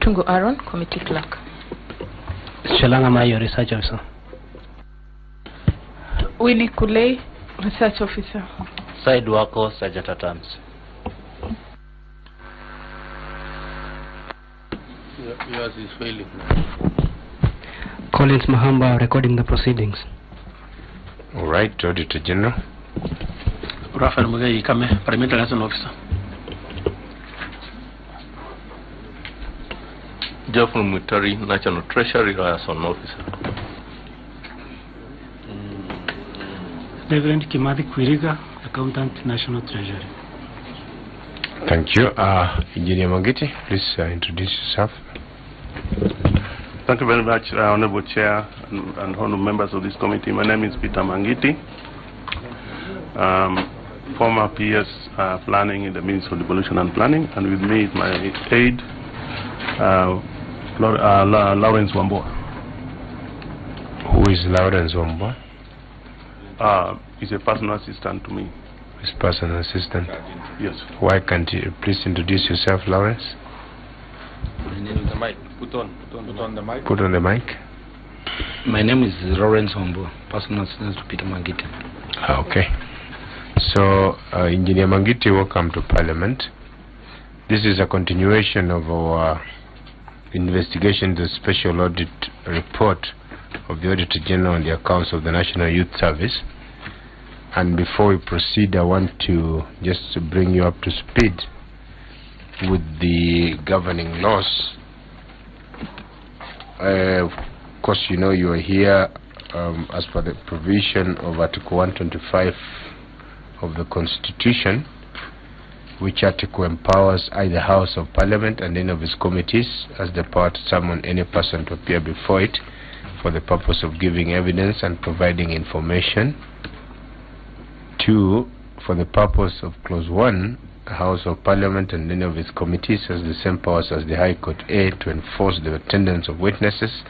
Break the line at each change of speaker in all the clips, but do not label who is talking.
Tungo Aaron, Committee Clerk.
Shalanga Mayo, Research Officer.
Winnie Kulei, Research Officer.
Side Wako, Sergeant at Arms.
Yours is failing.
Collins Mahamba, recording the proceedings.
All right, Auditor General.
Rafael Mugai Kame, Parliamentary Liaison Officer.
Geoffrey Mutari, National Treasury Liaison Officer.
Reverend Kimathi Kwiriga, Accountant, National Treasury.
Thank you. Engineer Mangiti, please introduce yourself.
Thank you very much, Honorable Chair and honorable members of this committee. My name is Peter Mangiti, former PS Planning in the Ministry of Devolution and Planning, and with me is my aide, Lawrence Wamboa.
Who is Lawrence Wamboa?
He's a personal assistant to me.
His personal assistant?
Yes.
Why can't you please introduce yourself, Lawrence?
My name is the mic. Put on the mic.
Put on the mic.
My name is Lawrence Wamboa, personal assistant to Peter Mangiti.
Okay. So, Engineer Mangiti, welcome to Parliament. This is a continuation of our investigation, the special audit report of the Auditor General on the accounts of the National Youth Service. And before we proceed, I want to just bring you up to speed with the governing laws. Of course, you know you are here as per the provision of Article 125 of the Constitution, which article empowers either House of Parliament and any of its committees as the power to summon any person to appear before it for the purpose of giving evidence and providing information. 2, for the purpose of Clause 1, the House of Parliament and any of its committees has the same powers as the High Court. A, to enforce the attendance of witnesses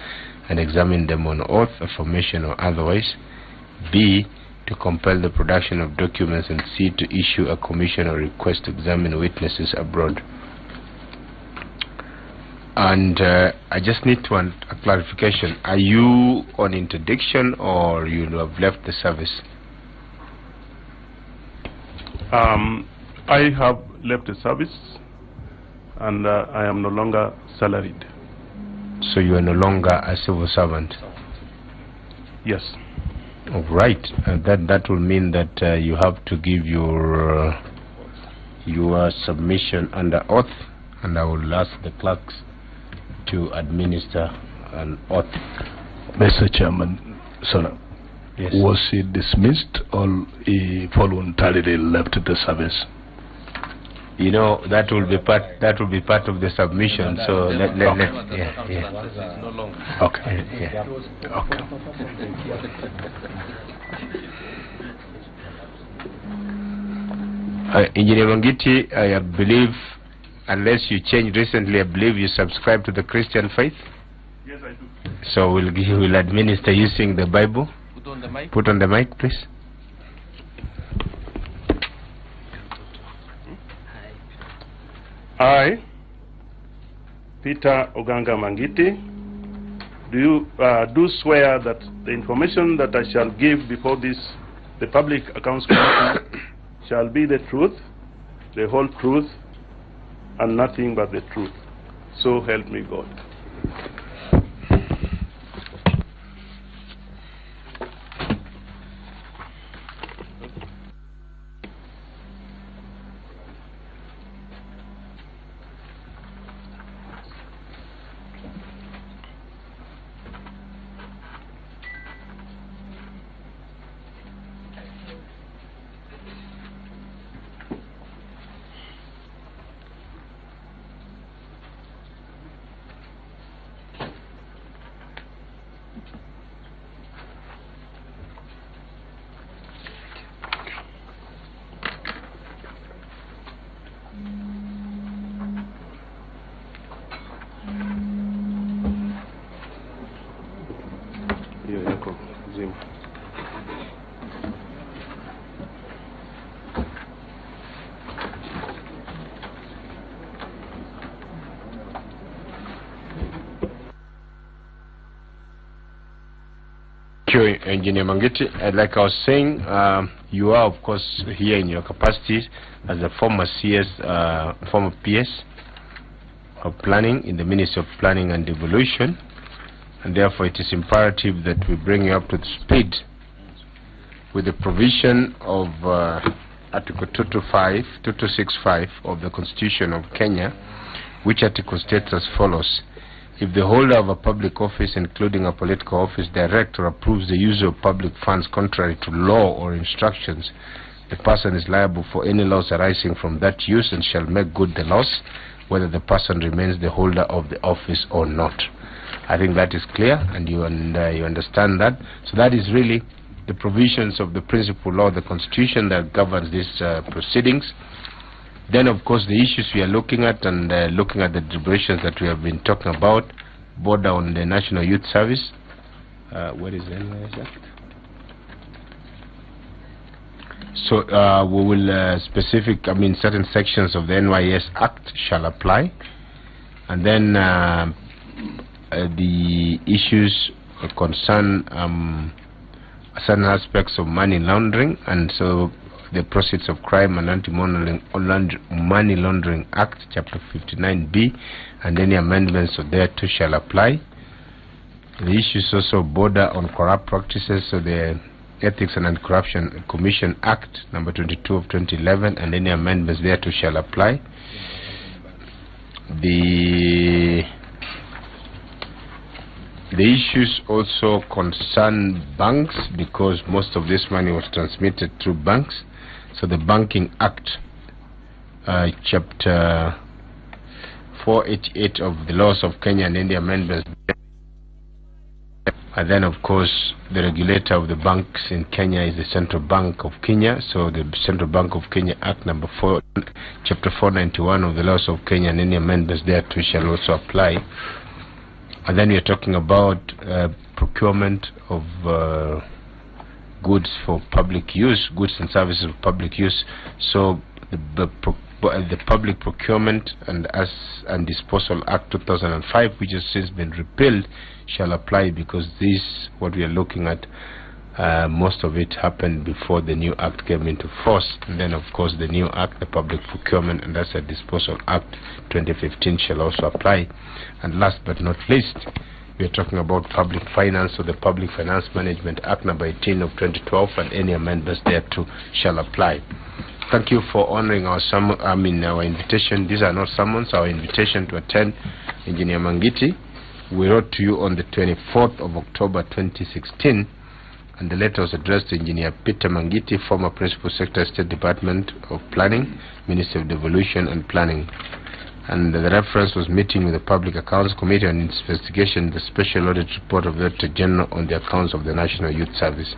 and examine them on oath, affirmation or otherwise. B, to compel the production of documents. And C, to issue a commission or request to examine witnesses abroad. And I just need to a clarification. Are you on interdiction or you have left the service?
I have left the service and I am no longer salaried.
So you are no longer a civil servant?
Yes.
All right. That will mean that you have to give your submission under oath, and I will ask the clerks to administer an oath.
Mr. Chairman, sorry.
Yes.
Was he dismissed or he voluntarily left the service?
You know, that will be part of the submission. So
Okay.
Engineer Mangiti, I believe, unless you changed recently, I believe you subscribe to the Christian faith.
Yes, I do.
So we'll administer using the Bible.
Put on the mic.
Put on the mic, please.
I, Peter Oganga Mangiti, do swear that the information that I shall give before the Public Accounts Committee shall be the truth, the whole truth, and nothing but the truth. So help me God.
Thank you, Engineer Mangiti. Like I was saying, you are, of course, here in your capacity as a former CS, former PS of Planning in the Ministry of Planning and Devolution, and therefore it is imperative that we bring you up to speed with the provision of Article 2265 of the Constitution of Kenya, which article states as follows: if the holder of a public office, including a political office, directs or approves the use of public funds contrary to law or instructions, the person is liable for any loss arising from that use and shall make good the loss, whether the person remains the holder of the office or not. I think that is clear, and you understand that. So that is really the provisions of the principal law, the Constitution, that governs these proceedings. Then, of course, the issues we are looking at, and looking at the deliberations that we have been talking about, border on the National Youth Service. Where is the NYS Act? So we will certain sections of the NYS Act shall apply, and then the issues concern certain aspects of money laundering, and so the Proceeds of Crime and Anti-Money Laundering Act, Chapter 59B, and any amendments thereto shall apply. The issues also border on corrupt practices, so the Ethics and Anti-Corruption Commission Act, number 22 of 2011, and any amendments thereto shall apply. The issues also concern banks, because most of this money was transmitted through banks. So the Banking Act, Chapter 488 of the laws of Kenya and any amendments. And then, of course, the regulator of the banks in Kenya is the Central Bank of Kenya. So the Central Bank of Kenya Act, number 4, Chapter 491 of the laws of Kenya and any amendments thereto shall also apply. And then we are talking about procurement of goods for public use, goods and services for public use. So the Public Procurement and Disposal Act 2005, which has since been repealed, shall apply, because this, what we are looking at, most of it happened before the new act came into force. And then, of course, the new act, the Public Procurement and Disposal Act 2015, shall also apply. And last but not least, we are talking about public finance, so the Public Finance Management Act, number 18 of 2012, and any amendments thereto shall apply. Thank you for honoring our invitation. These are not summons, our invitation to attend, Engineer Mangiti. We wrote to you on the 24th of October 2016, and the letter was addressed to Engineer Peter Mangiti, former Principal Secretary, State Department of Planning, Ministry of Devolution and Planning. And the reference was meeting with the Public Accounts Committee on its investigation, the Special Audit Report of the Director General on the accounts of the National Youth Service.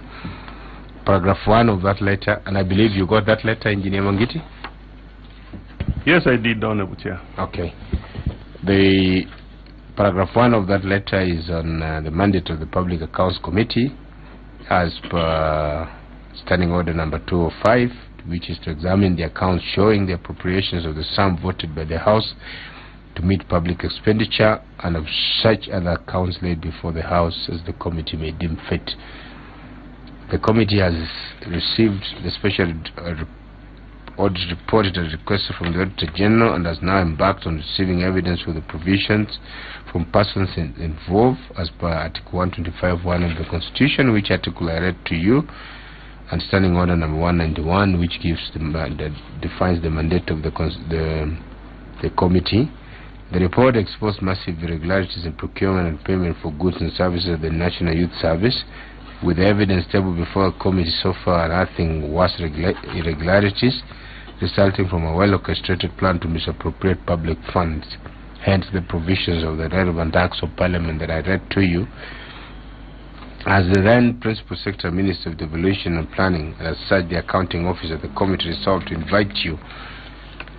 Paragraph 1 of that letter, and I believe you got that letter, Engineer Mangiti?
Yes, I did, Honorable Chair.
Okay. The paragraph 1 of that letter is on the mandate of the Public Accounts Committee, as per Standing Order number 205, which is to examine the accounts showing the appropriations of the sum voted by the House to meet public expenditure, and of such other accounts laid before the House as the committee may deem fit. The committee has received the special audit report it has requested from the Auditor General, and has now embarked on receiving evidence for the provisions from persons involved as per Article 125(1) of the Constitution, which article I read to you, and Standing Order number 191, which gives defines the mandate of the committee. The report exposed massive irregularities in procurement and payment for goods and services of the National Youth Service. With the evidence table before the committee so far, nothing worse irregularities resulting from a well-orchestrated plan to misappropriate public funds. Hence the provisions of the relevant acts of Parliament that I read to you. As the then Principal Secretary, Minister of Devolution and Planning, and as such the Accounting Officer, the committee resolved to invite you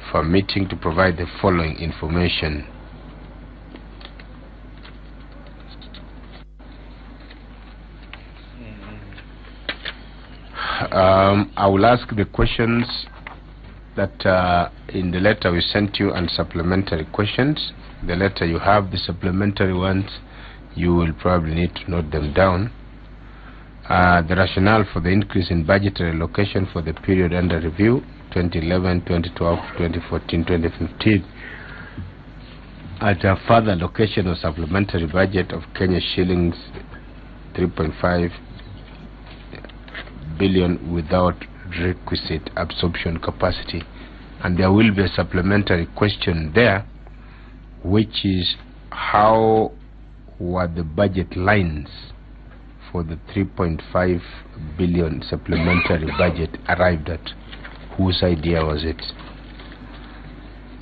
for a meeting to provide the following information. I will ask the questions that in the letter we sent you, and supplementary questions. The letter you have, the supplementary ones, you will probably need to note them down. The rationale for the increase in budgetary allocation for the period under review, 2011, 2012, 2014, 2015, at a further allocation of supplementary budget of Kenya shillings 3.5 billion without requisite absorption capacity. And there will be a supplementary question there, which is how were the budget lines for the 3.5 billion supplementary budget arrived at? Whose idea was it?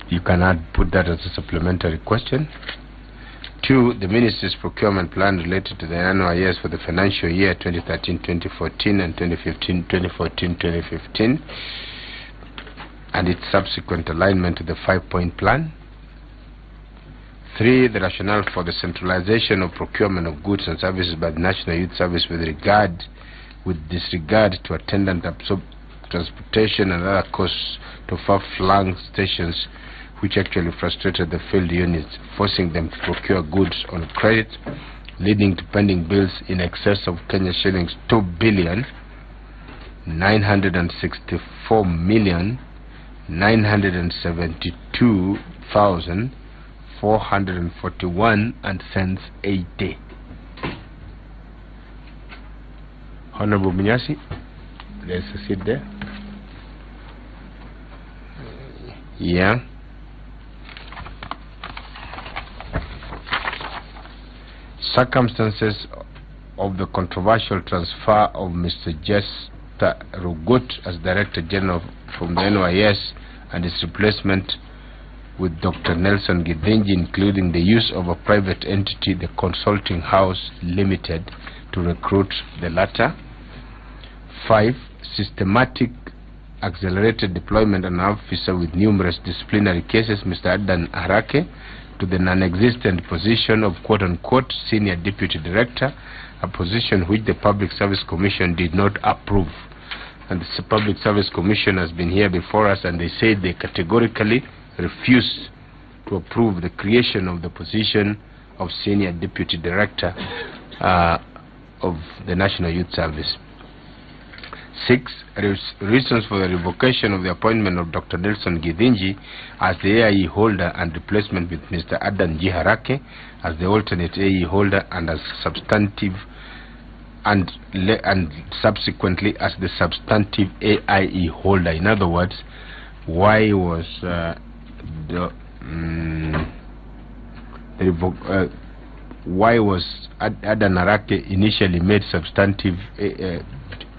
You cannot put that as a supplementary question. 2, the Ministry's procurement plan related to the NYS for the financial year 2013-2014 and 2014-2015 and its subsequent alignment to the 5-point plan. 3, the rationale for the centralization of procurement of goods and services by the National Youth Service with disregard to attendant transportation and other costs to far-flung stations, which actually frustrated the field units, forcing them to procure goods on credit, leading to pending bills in excess of Kenya shillings 2,964,972,441.80. Honorable Munyasi, let's sit there. Yeah. Circumstances of the controversial transfer of Mr. Jester Rugut as Director General from the NYS and his replacement with Dr. Nelson Githinji, including the use of a private entity, the Consulting House Limited, to recruit the latter. 5, systematic accelerated deployment of an officer with numerous disciplinary cases, Mr. Adan Arake, to the non-existent position of quote-unquote Senior Deputy Director, a position which the Public Service Commission did not approve. And the Public Service Commission has been here before us, and they said they categorically refused to approve the creation of the position of Senior Deputy Director of the National Youth Service. 6, reasons for the revocation of the appointment of Dr. Nelson Githinji as the AIE holder and replacement with Mr. Adan Jiharake as the alternate AIE holder and as substantive and subsequently as the substantive AIE holder. In other words, why was Adan Arake initially made substantive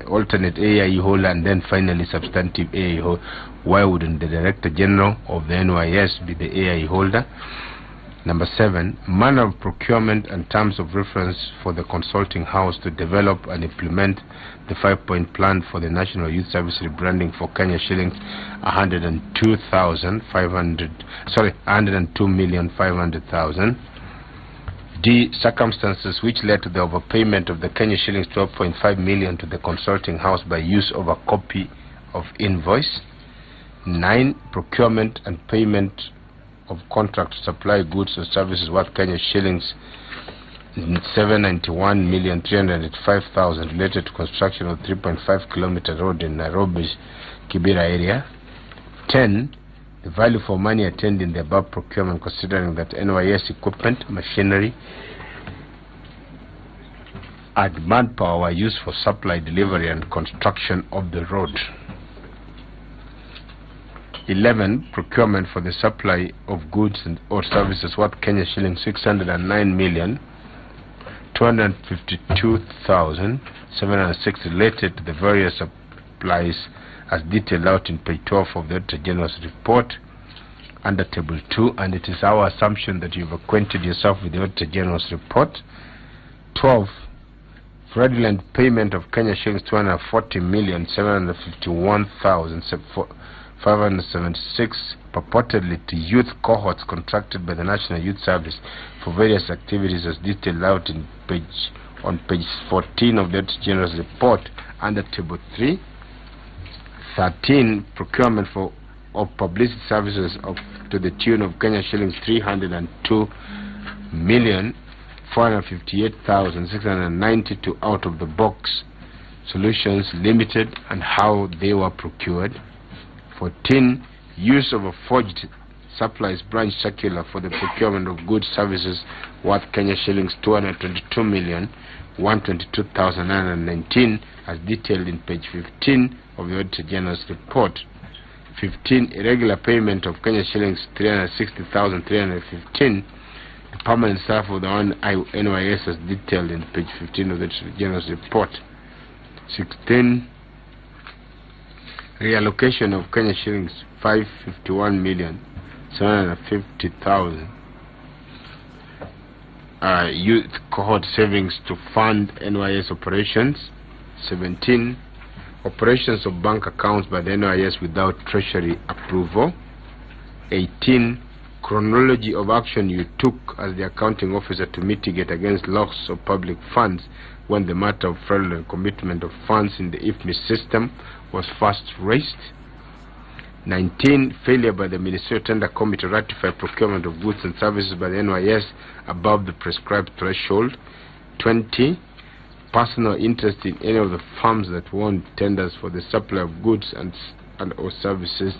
alternate AIE holder and then finally substantive AIE holder? Why wouldn't the Director General of the NYS be the AIE holder? Number 7, manner of procurement and terms of reference for the Consulting House to develop and implement the 5-point plan for the National Youth Service rebranding for Kenya shillings 102,500,000. D, circumstances which led to the overpayment of the Kenya shillings 12.5 million to the Consulting House by use of a copy of invoice. 9, procurement and payment of contract to supply goods or services worth Kenya shillings 791,385,000 related to construction of 3.5-kilometer road in Nairobi's Kibera area. 10, the value for money attained in the above procurement, considering that NYS equipment, machinery, and manpower were used for supply, delivery, and construction of the road. 11, procurement for the supply of goods or services worth Kenya shillings 609,252,706 related to the various supplies as detailed out in page 12 of the Auditor General's report under table 2, and it is our assumption that you've acquainted yourself with the Auditor General's report. 12, fraudulent payment of Kenya shillings 240,751,576 purportedly to youth cohorts contracted by the National Youth Service for various activities as detailed out in on page 14 of the Auditor General's report under table 3. 13, procurement of publicity services to the tune of Kenya shillings 302,458,692 out of the box Solutions Limited and how they were procured. 14. Use of a forged supplies branch circular for the procurement of goods services worth Kenya shillings 222,122,919 as detailed in page 15 of the Auditor General's report. 15. Irregular payment of Kenya shillings 360,315 to permanent staff of the NYS as detailed in page 15 of the Auditor General's report. 16. Reallocation of Kenya shillings 551,750,000 youth cohort savings to fund NYS operations. 17. Operations of bank accounts by the NYS without treasury approval. 18. Chronology of action you took as the accounting officer to mitigate against loss of public funds when the matter of fraudulent commitment of funds in the IFMIS system was first raised. 19. Failure by the Ministerial Tender Committee to ratify procurement of goods and services by the NYS above the prescribed threshold. 20. Personal interest in any of the firms that won tenders for the supply of goods and or services.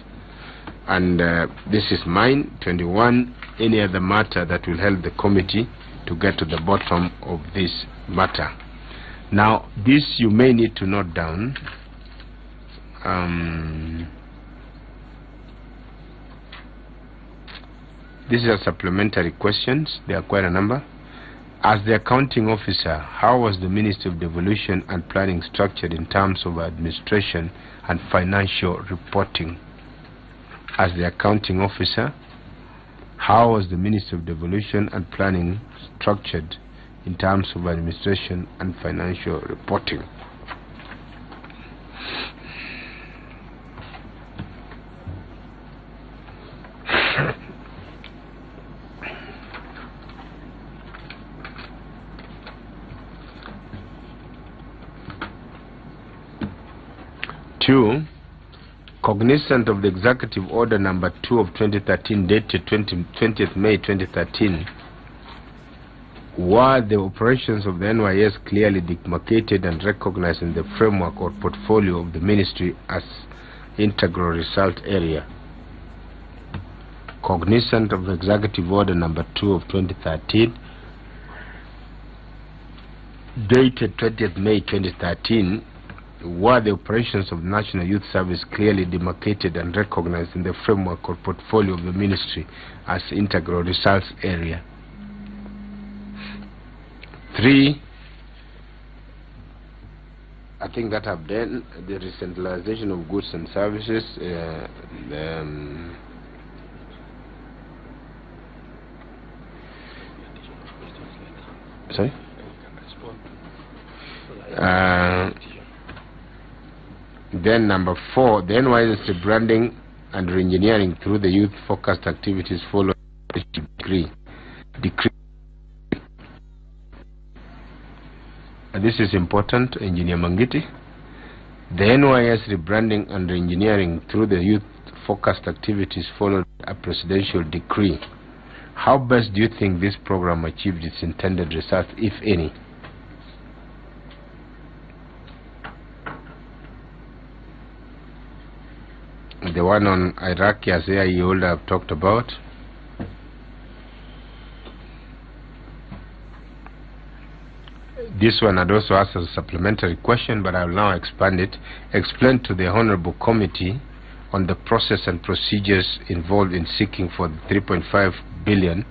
And this is mine. 21. Any other matter that will help the committee to get to the bottom of this matter. Now, this you may need to note down. These are supplementary questions. There are quite a number. As the accounting officer, how was the Ministry of Devolution and Planning structured in terms of administration and financial reporting? As the accounting officer, how was the Ministry of Devolution and Planning structured in terms of administration and financial reporting? Two, cognizant of the Executive Order Number 2 of 2013 dated 20th May 2013, were the operations of the NYS clearly demarcated and recognized in the framework or portfolio of the Ministry as integral result area? Cognizant of the Executive Order Number 2 of 2013 dated 20th May 2013, were the operations of the National Youth Service clearly demarcated and recognized in the framework or portfolio of the Ministry as integral results area? 3. I think that I've done the decentralization of goods and services. Sorry? Then number 4, the NYS rebranding and re-engineering through the youth-focused activities following the decree. And this is important, Engineer Mangiti. The NYS rebranding and re-engineering through the youth-focused activities followed a presidential decree. How best do you think this program achieved its intended results, if any? The one on Iraqi as AIE holder I've talked about. This one I'd also asked as a supplementary question, but I will now expand it. Explain to the Honorable Committee on the process and procedures involved in seeking for the 3.5 billion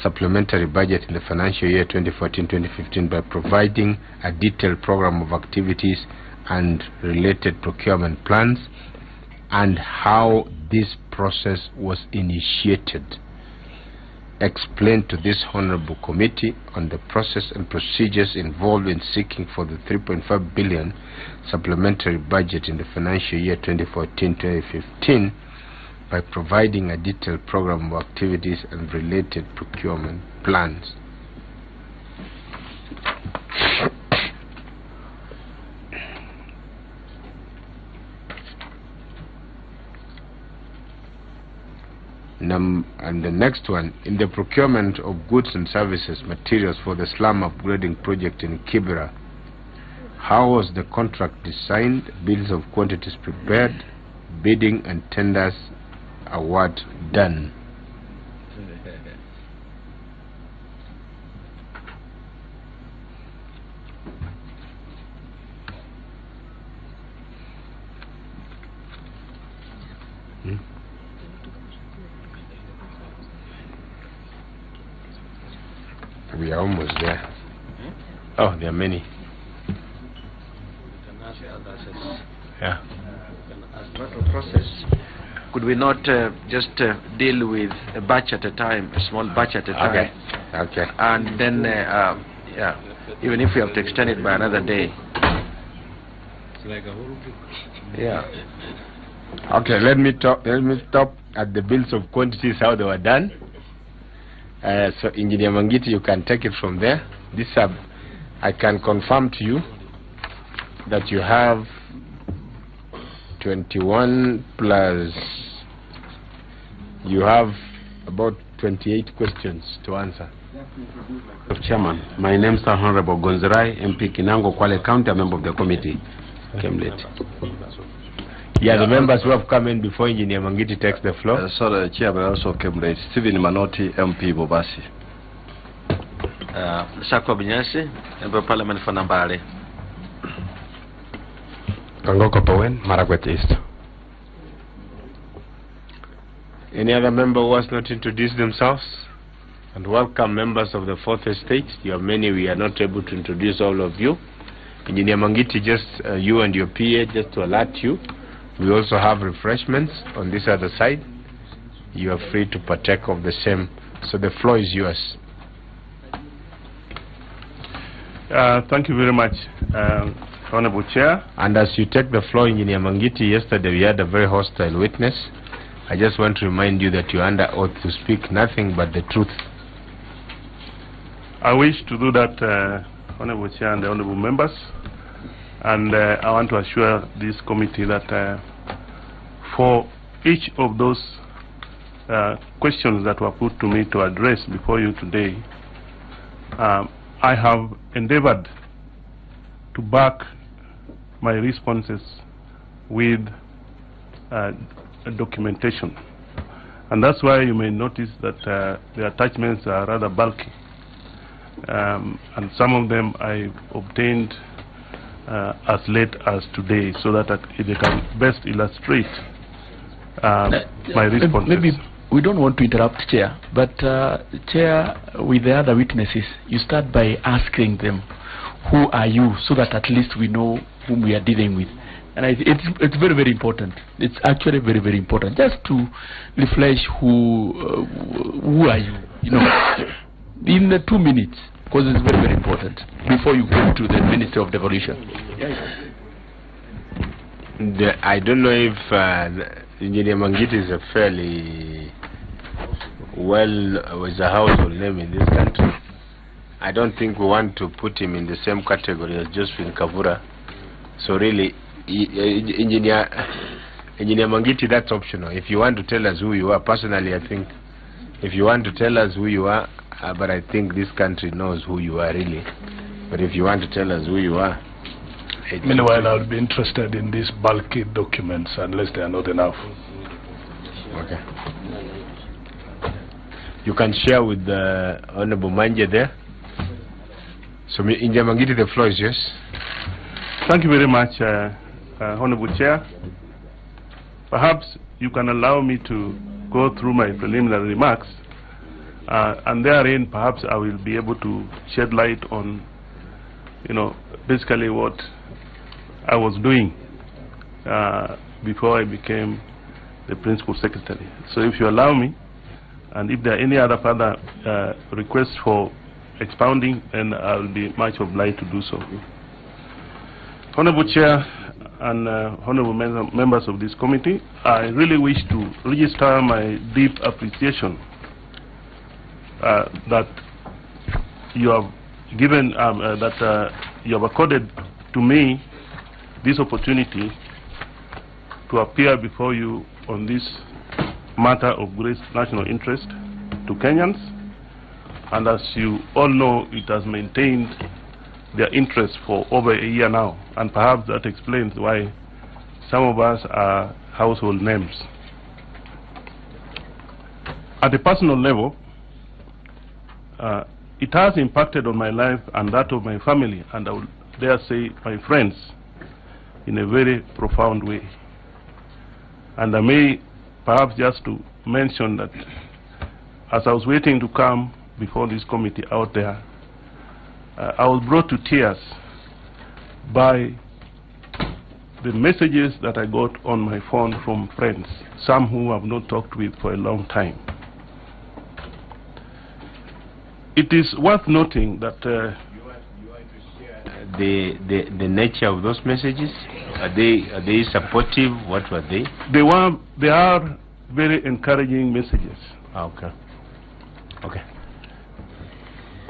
supplementary budget in the financial year 2014-2015 by providing a detailed program of activities and related procurement plans, and how this process was initiated. Explain to this Honorable Committee on the process and procedures involved in seeking for the 3.5 billion supplementary budget in the financial year 2014-2015 by providing a detailed program of activities and related procurement plans. And the next one, in the procurement of goods and services materials for the slum upgrading project in Kibera, How was the contract designed, bills of quantities prepared, bidding and tenders award done? We are almost there. Oh, there are many. Yeah.
Process. Could we not just deal with a batch at a time, a small batch at a time?
Okay.
And then, yeah, even if we have to extend it by another day.
It's like a whole book.
Yeah.
Okay, let me stop at the bills of quantities, how they were done. So, Engineer Mangiti, you can take it from there. This I can confirm to you that you have 21 plus, you have about 28 questions to answer.
Chairman, my name is Honorable Gonzerai, MP Kinango, Kwale County, a member of the committee. Came late.
Yeah, the members who have come in before Engineer Mangiti takes the floor.
Sorry, Chairman, also came late. Stephen Manoti, MP Bobasi.
Sako Binyasi, Member of Parliament for Nambale.
Kangoko Pawen, Marakwet East.
Any other member who has not introduced themselves? And welcome members of the Fourth Estate. You are many, we are not able to introduce all of you. Engineer Mangiti, just you and your PA, just to alert you. We also have refreshments on this other side. You are free to partake of the same. So the floor is yours.
Thank you very much, Honorable Chair.
And as you take the floor, Engineer Mangiti, yesterday we had a very hostile witness. I just want to remind you that you are under oath to speak nothing but the truth.
I wish to do that, Honorable Chair and the Honorable Members. And I want to assure this committee that for each of those questions that were put to me to address before you today, I have endeavored to back my responses with documentation. And that's why you may notice that the attachments are rather bulky. And some of them I obtained as late as today, so that they can best illustrate my responses.
Maybe we don't want to interrupt, Chair, but Chair, with the other witnesses, you start by asking them, who are you, so that at least we know whom we are dealing with. And it's very, very important. It's actually very, very important, just to refresh who are you, you know, in the 2 minutes. Because it's very, very important before you go to the Ministry of Devolution.
I don't know if Engineer Mangiti is a fairly was a household name in this country. I don't think we want to put him in the same category as Josephine Kavura. So really, Engineer Mangiti, that's optional. If you want to tell us who you are, personally, I think if you want to tell us who you are, but I think this country knows who you are really. But if you want to tell us who you are...
Meanwhile, I would be interested in these bulky documents, unless they are not enough.
Okay. You can share with the Honorable Manje there. So, Engineer Mangiti, the floor is yours.
Thank you very much, Honorable Chair. Perhaps you can allow me to go through my preliminary remarks. And therein, perhaps I will be able to shed light on, basically what I was doing before I became the Principal Secretary. So if you allow me, and if there are any other further requests for expounding, then I will be much obliged to do so. Honorable Chair and honorable members of this committee, I really wish to register my deep appreciation that you have given, you have accorded to me this opportunity to appear before you on this matter of great national interest to Kenyans. And as you all know, it has maintained their interest for over a year now, and perhaps that explains why some of us are household names. At a personal level, it has impacted on my life and that of my family, and I would dare say my friends, in a very profound way. And I may perhaps just to mention that as I was waiting to come before this committee out there, I was brought to tears by the messages that I got on my phone from friends, some who I've not talked with for a long time. It is worth noting that
the nature of those messages, are they supportive? What were they?
They are very encouraging messages.
Okay. Okay.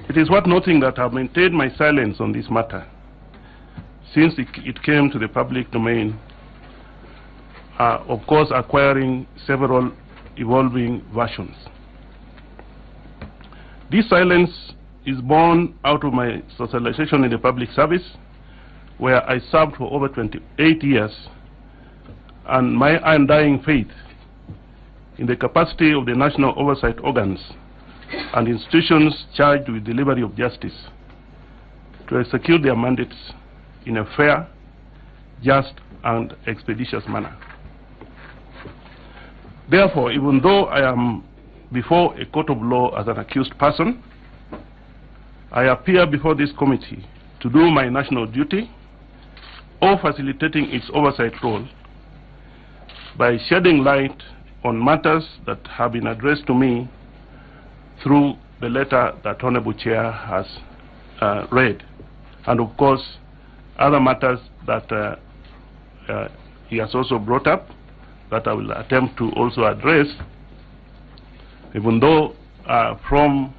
It is worth noting that I've maintained my silence on this matter since it came to the public domain, of course acquiring several evolving versions. This silence is born out of my socialization in the public service, where I served for over 28 years, and my undying faith in the capacity of the national oversight organs and institutions charged with delivery of justice to execute their mandates in a fair, just, and expeditious manner. Therefore, even though I am before a court of law as an accused person, I appear before this committee to do my national duty of facilitating its oversight role by shedding light on matters that have been addressed to me through the letter that Honorable Chair has read, and of course other matters that he has also brought up that I will attempt to also address, even though from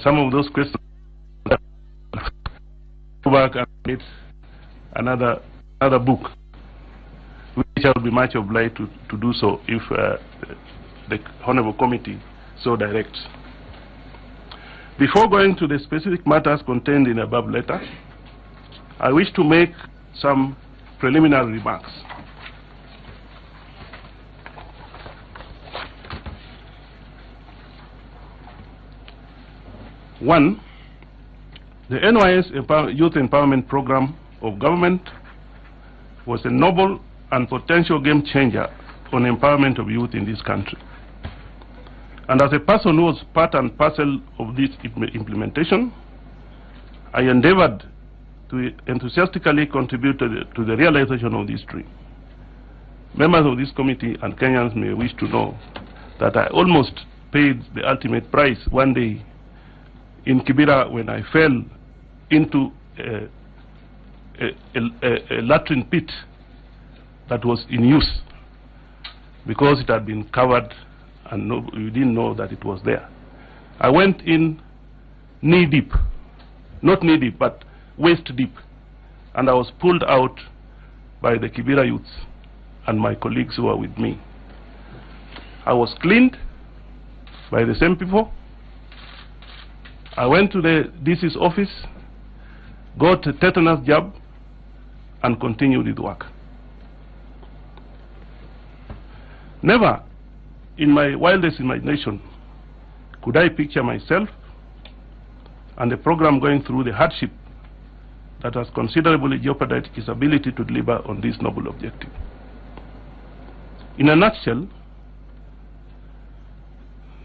some of those questions go back and read another book, which I will be much obliged to do so if the Honorable Committee so directs. Before going to the specific matters contained in the above letter, I wish to make some preliminary remarks. One, the NYS Youth Empowerment Program of government was a noble and potential game changer on empowerment of youth in this country. And as a person who was part and parcel of this implementation, I endeavored to enthusiastically contribute to the realization of this dream. Members of this committee and Kenyans may wish to know that I almost paid the ultimate price one day in Kibera when I fell into a latrine pit that was in use because it had been covered and you didn't know that it was there. I went in knee deep, not knee deep, but waist deep, and I was pulled out by the Kibera youths and my colleagues who were with me. I was cleaned by the same people. I went to the DC's office, got a tetanus jab, and continued with work. Never in my wildest imagination could I picture myself and the program going through the hardship that has considerably jeopardized its ability to deliver on this noble objective. In a nutshell,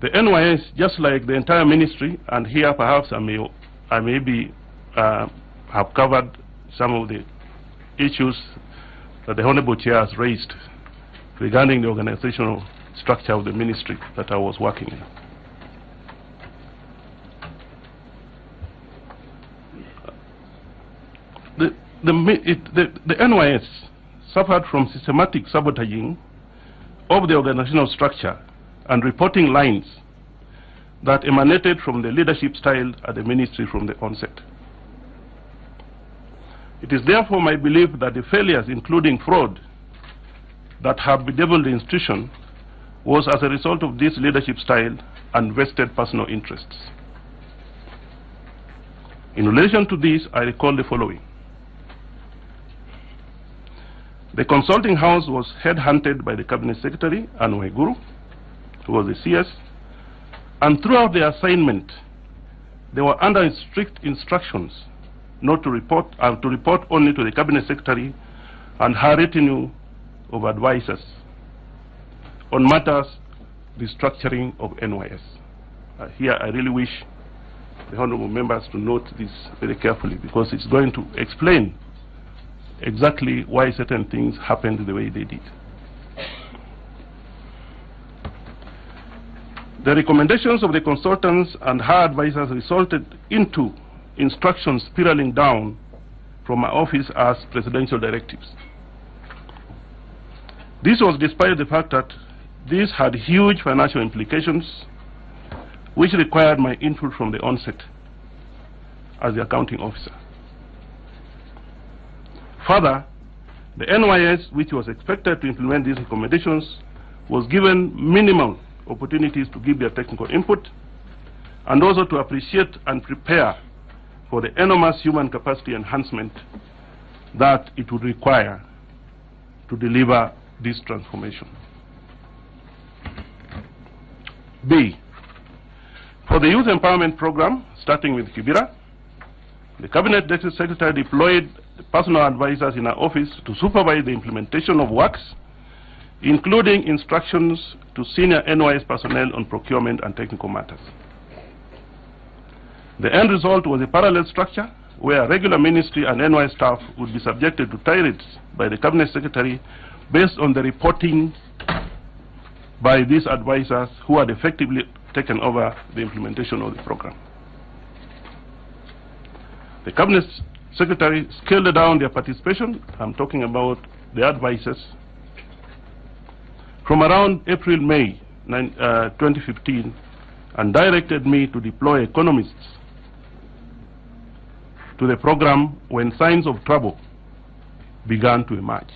the NYS, just like the entire ministry, and here perhaps I may be have covered some of the issues that the Honorable Chair has raised regarding the organizational structure of the ministry that I was working in. The NYS suffered from systematic sabotaging of the organizational structure and reporting lines that emanated from the leadership style at the ministry from the onset. It is therefore my belief that the failures, including fraud, that have bedeviled the institution was as a result of this leadership style and vested personal interests. In relation to this, I recall the following. The consulting house was headhunted by the Cabinet Secretary, Anway Guru, who was the CS, and throughout the assignment, they were under strict instructions not to report, to report only to the Cabinet Secretary and her retinue of advisors on matters restructuring of NYS. Here I really wish the honorable members to note this very carefully, because it's going to explain exactly why certain things happened the way they did. The recommendations of the consultants and her advisors resulted into instructions spiraling down from my office as presidential directives. This was despite the fact that this had huge financial implications, which required my input from the onset as the accounting officer. Further, the NYS, which was expected to implement these recommendations, was given minimal opportunities to give their technical input and also to appreciate and prepare for the enormous human capacity enhancement that it would require to deliver this transformation. B, for the Youth Empowerment Program, starting with Kibera, the Cabinet Secretary deployed personal advisors in our office to supervise the implementation of works, including instructions to senior NYS personnel on procurement and technical matters. The end result was a parallel structure where regular ministry and NYS staff would be subjected to tirades by the Cabinet Secretary based on the reporting by these advisors who had effectively taken over the implementation of the program. The Cabinet Secretary scaled down their participation, I'm talking about the advisors, from around April-May 2015, and directed me to deploy economists to the program when signs of trouble began to emerge.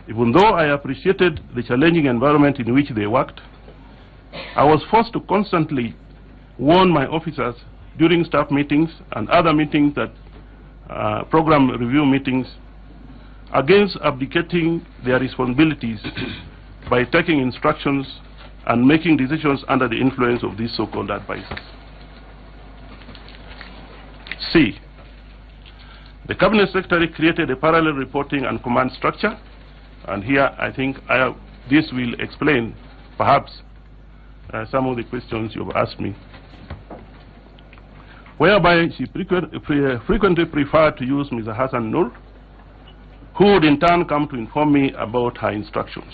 Even though I appreciated the challenging environment in which they worked, I was forced to constantly warn my officers during staff meetings and other meetings, that program review meetings, against abdicating their responsibilities by taking instructions and making decisions under the influence of these so-called advisors. C, the Cabinet Secretary created a parallel reporting and command structure, and here I think this will explain perhaps some of the questions you've asked me, whereby she frequently preferred to use Mr. Hassan Nur, who would in turn come to inform me about her instructions.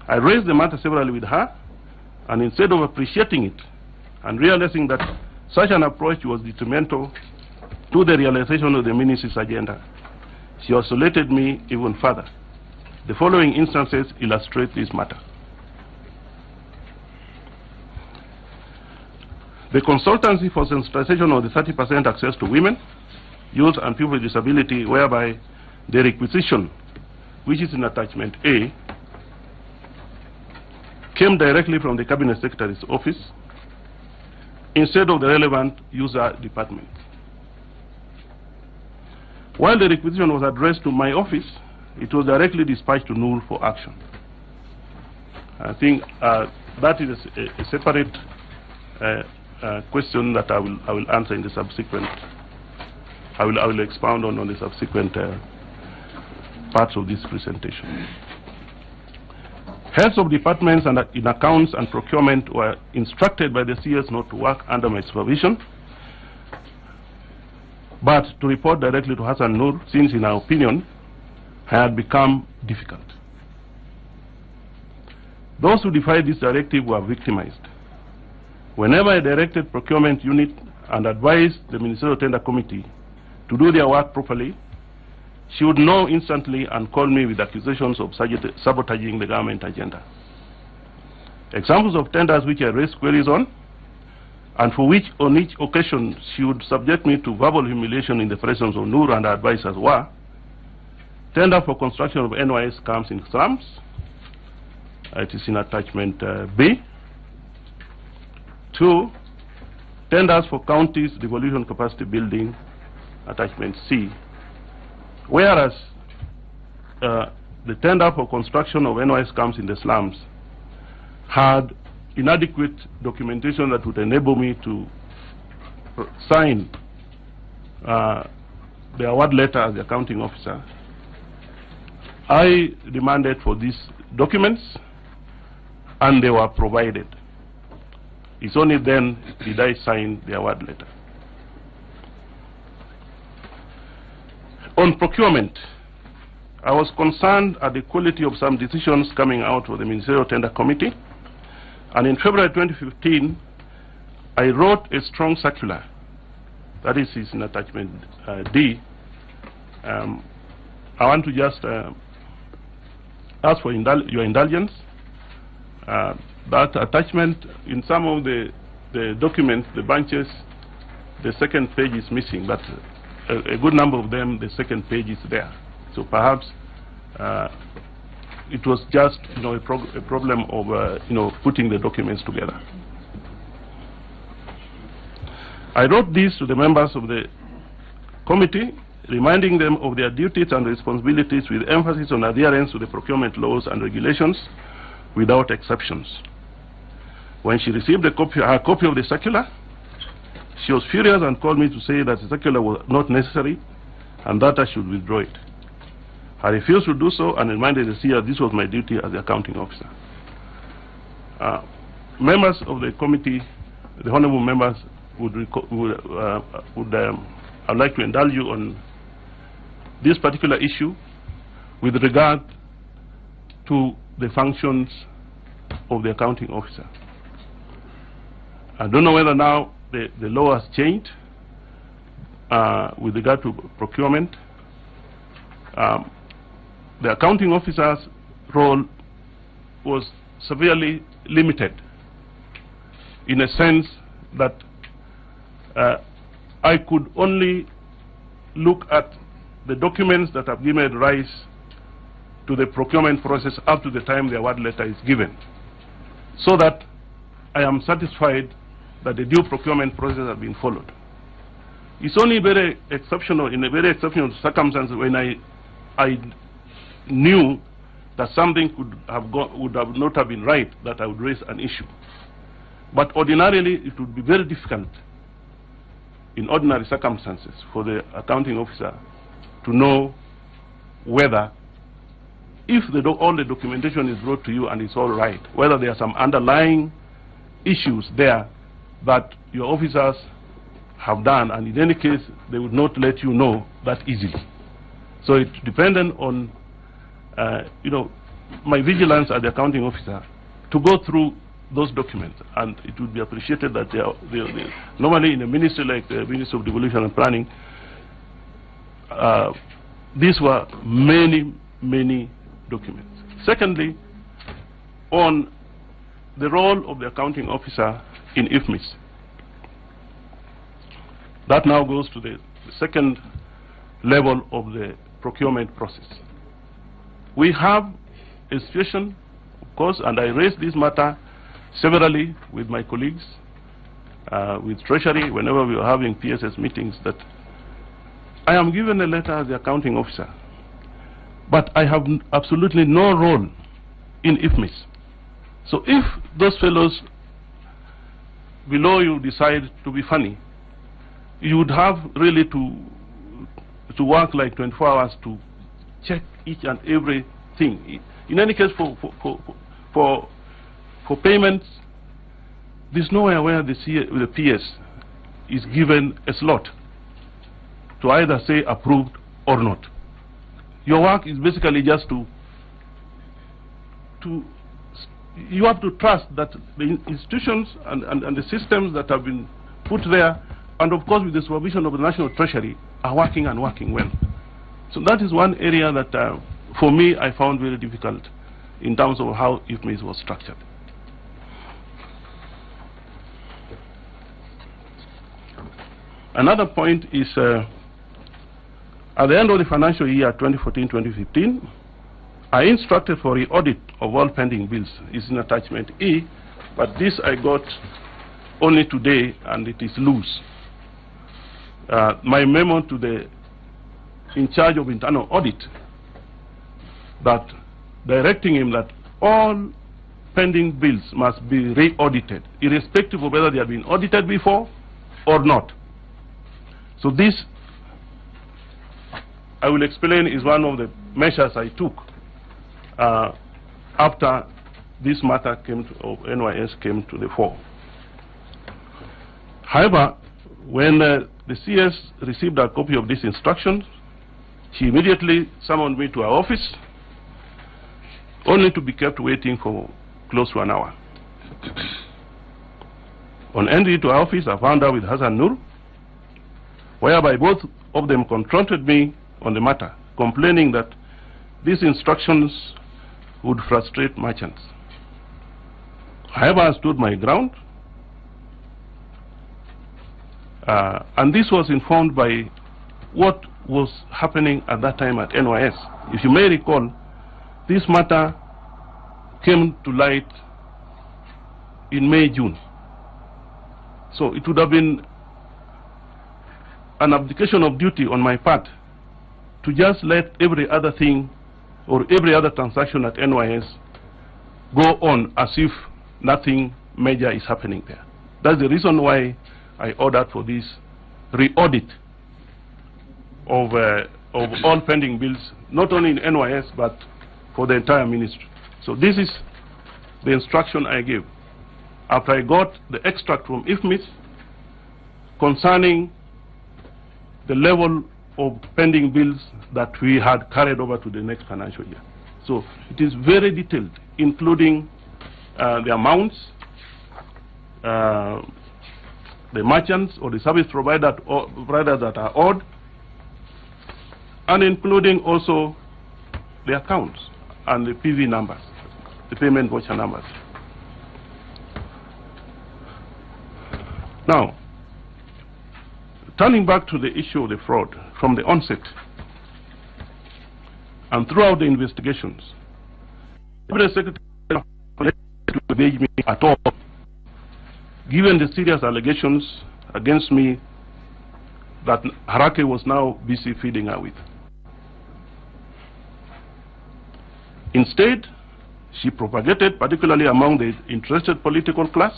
I raised the matter severally with her, and instead of appreciating it and realizing that such an approach was detrimental to the realization of the ministry's agenda, she isolated me even further. The following instances illustrate this matter. The consultancy for sensitization of the 30% access to women, youth and people with disability, whereby the requisition, which is in attachment A, came directly from the Cabinet Secretary's office instead of the relevant user department. While the requisition was addressed to my office, it was directly dispatched to Nur for action. I think that is a separate question that I will answer in the subsequent. I will expound on the subsequent parts of this presentation. Heads of departments and in accounts and procurement were instructed by the CS not to work under my supervision, but to report directly to Hassan Nur, since in our opinion had become difficult. Those who defied this directive were victimized. Whenever I directed procurement unit and advised the Ministerial Tender Committee to do their work properly, she would know instantly and call me with accusations of sabotaging the government agenda. Examples of tenders which I raised queries on, and for which on each occasion she would subject me to verbal humiliation in the presence of Nur and her advisors, were: tender for construction of NYS camps in slums, it is in attachment B. 2, tenders for counties devolution capacity building, attachment C, whereas the tender for construction of NYS camps in the slums had inadequate documentation that would enable me to sign the award letter as the accounting officer, I demanded for these documents and they were provided. It's only then did I sign the award letter. On procurement, I was concerned at the quality of some decisions coming out of the Ministerial Tender Committee, and in February 2015, I wrote a strong circular, that is in attachment D. I want to just ask for your indulgence. That attachment, in some of the documents, the bunches, the second page is missing, but a good number of them, the second page is there. So perhaps it was just a problem of putting the documents together. I wrote this to the members of the committee, reminding them of their duties and responsibilities with emphasis on adherence to the procurement laws and regulations without exceptions. When she received her copy of the circular, she was furious and called me to say that the circular was not necessary and that I should withdraw it. I refused to do so and reminded the CEO this was my duty as the accounting officer. Members of the committee, the honorable members, I'd like to indulge you on this particular issue with regard to the functions of the accounting officer. I don't know whether now the law has changed with regard to procurement. The accounting officer's role was severely limited in a sense that I could only look at the documents that have given rise to the procurement process up to the time the award letter is given, so that I am satisfied that the due procurement process has been followed. It's only very exceptional, in a very exceptional circumstance, when I knew that something would not have been right, that I would raise an issue. But ordinarily, it would be very difficult in ordinary circumstances for the accounting officer to know whether, if all the documentation is brought to you and it's all right, whether there are some underlying issues there that your officers have done, and in any case, they would not let you know that easily. So it's dependent on, my vigilance as the accounting officer to go through those documents, and it would be appreciated that normally in a ministry like the Ministry of Devolution and Planning, these were many, many documents. Secondly, on the role of the accounting officer in IFMIS. That now goes to the second level of the procurement process. We have a situation, of course, and I raised this matter severally with my colleagues, with Treasury, whenever we were having PSS meetings, that I am given a letter as the accounting officer, but I have absolutely no role in IFMIS. So if those fellows below you decide to be funny, you would have really to work like 24 hours to check each and every thing. In any case, for payments, there's nowhere where the PS is given a slot to either say approved or not. Your work is basically just you have to trust that the institutions and the systems that have been put there, and of course with the supervision of the National Treasury, are working and working well. So that is one area that for me I found very difficult in terms of how IFMIS was structured. Another point is at the end of the financial year 2014-2015, I instructed for the audit of all pending bills. It's in attachment E, but this I got only today, and it is loose. My memo to the in charge of internal audit, that directing him that all pending bills must be re-audited, irrespective of whether they have been audited before or not. So this, I will explain, is one of the measures I took after this matter of NYS came to the fore. However, when the CS received a copy of these instructions, she immediately summoned me to her office, only to be kept waiting for close to an hour. On entry to her office, I found her with Hassan Nur, whereby both of them confronted me on the matter, complaining that these instructions would frustrate merchants. However, I stood my ground, and this was informed by what was happening at that time at NYS. If you may recall, this matter came to light in May, June. So it would have been an abdication of duty on my part to just let every other thing or every other transaction at NYS go on as if nothing major is happening there. That's the reason why I ordered for this re-audit of all pending bills, not only in NYS, but for the entire ministry. So this is the instruction I gave after I got the extract from IFMIS concerning the level of pending bills that we had carried over to the next financial year. So it is very detailed, including the amounts, the merchants or the service providers that are owed, and including also the accounts and the PV numbers, the payment voucher numbers. Now, turning back to the issue of the fraud from the onset and throughout the investigations, the Secretary to engage me at all, given the serious allegations against me that Harake was now busy feeding her with. Instead, she propagated, particularly among the interested political class,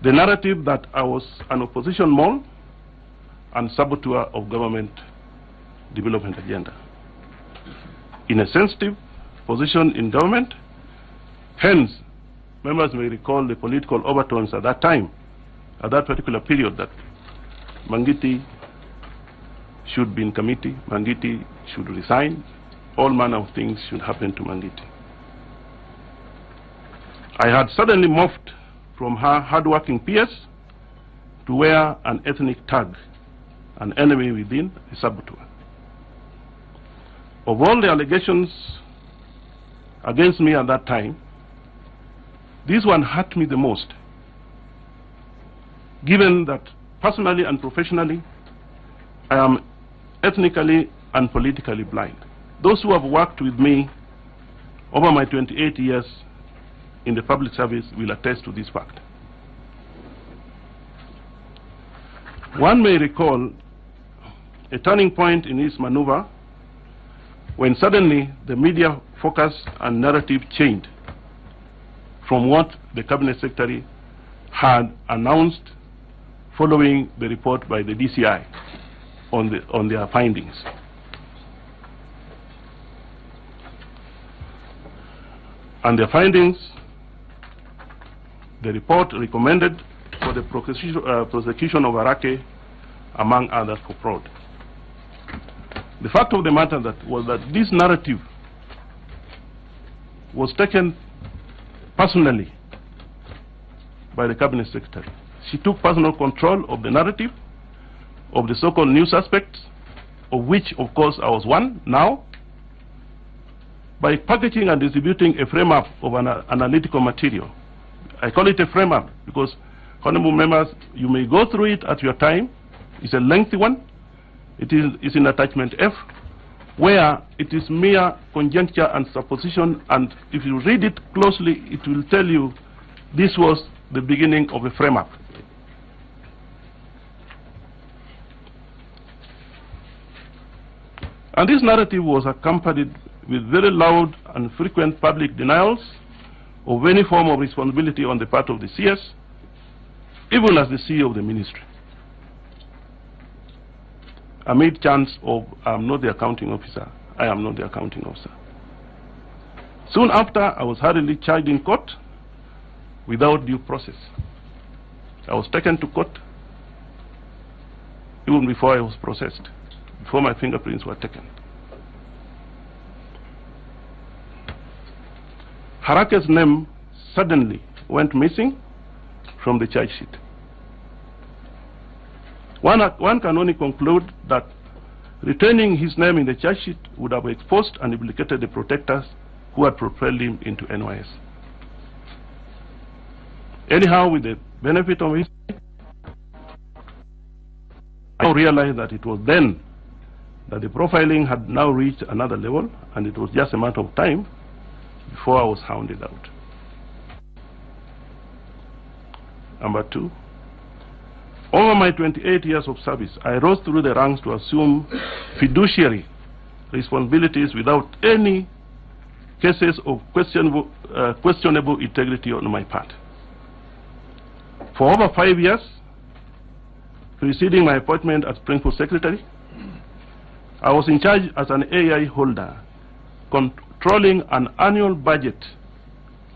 the narrative that I was an opposition mole and saboteur of government development agenda. In a sensitive position in government, hence, members may recall the political overtones at that time, at that particular period, that Mangiti should be in committee, Mangiti should resign, all manner of things should happen to Mangiti. I had suddenly morphed from her hard-working peers to wear an ethnic tag, an enemy within, a saboteur. Of all the allegations against me at that time, this one hurt me the most, given that personally and professionally, I am ethnically and politically blind. Those who have worked with me over my 28 years in the public service will attest to this fact. One may recall a turning point in this maneuver when suddenly the media focus and narrative changed from what the Cabinet Secretary had announced following the report by the DCI on their findings. And their findings, the report recommended for the prosecution of Harake, among others, for fraud. The fact of the matter was that this narrative was taken personally by the Cabinet Secretary. She took personal control of the narrative of the so-called news aspects, of which, of course, I was one now, by packaging and distributing a frame-up of an analytical material. I call it a frame-up because, honorable members, you may go through it at your time. It's a lengthy one. It's in attachment F, where it is mere conjecture and supposition, and if you read it closely, it will tell you this was the beginning of a frame-up. And this narrative was accompanied with very loud and frequent public denials of any form of responsibility on the part of the CS, even as the CEO of the ministry, amid chants of, I am not the accounting officer, I am not the accounting officer. Soon after, I was hurriedly charged in court without due process. I was taken to court even before I was processed, before my fingerprints were taken. Harake's name suddenly went missing from the charge sheet. One can only conclude that retaining his name in the charge sheet would have exposed and implicated the protectors who had propelled him into NYS. Anyhow, with the benefit of history, I now realized that it was then that the profiling had now reached another level, and it was just a matter of time before I was hounded out. Number two, over my 28 years of service, I rose through the ranks to assume fiduciary responsibilities without any cases of questionable integrity on my part. For over 5 years, preceding my appointment as Principal Secretary, I was in charge as an AI holder, controlling an annual budget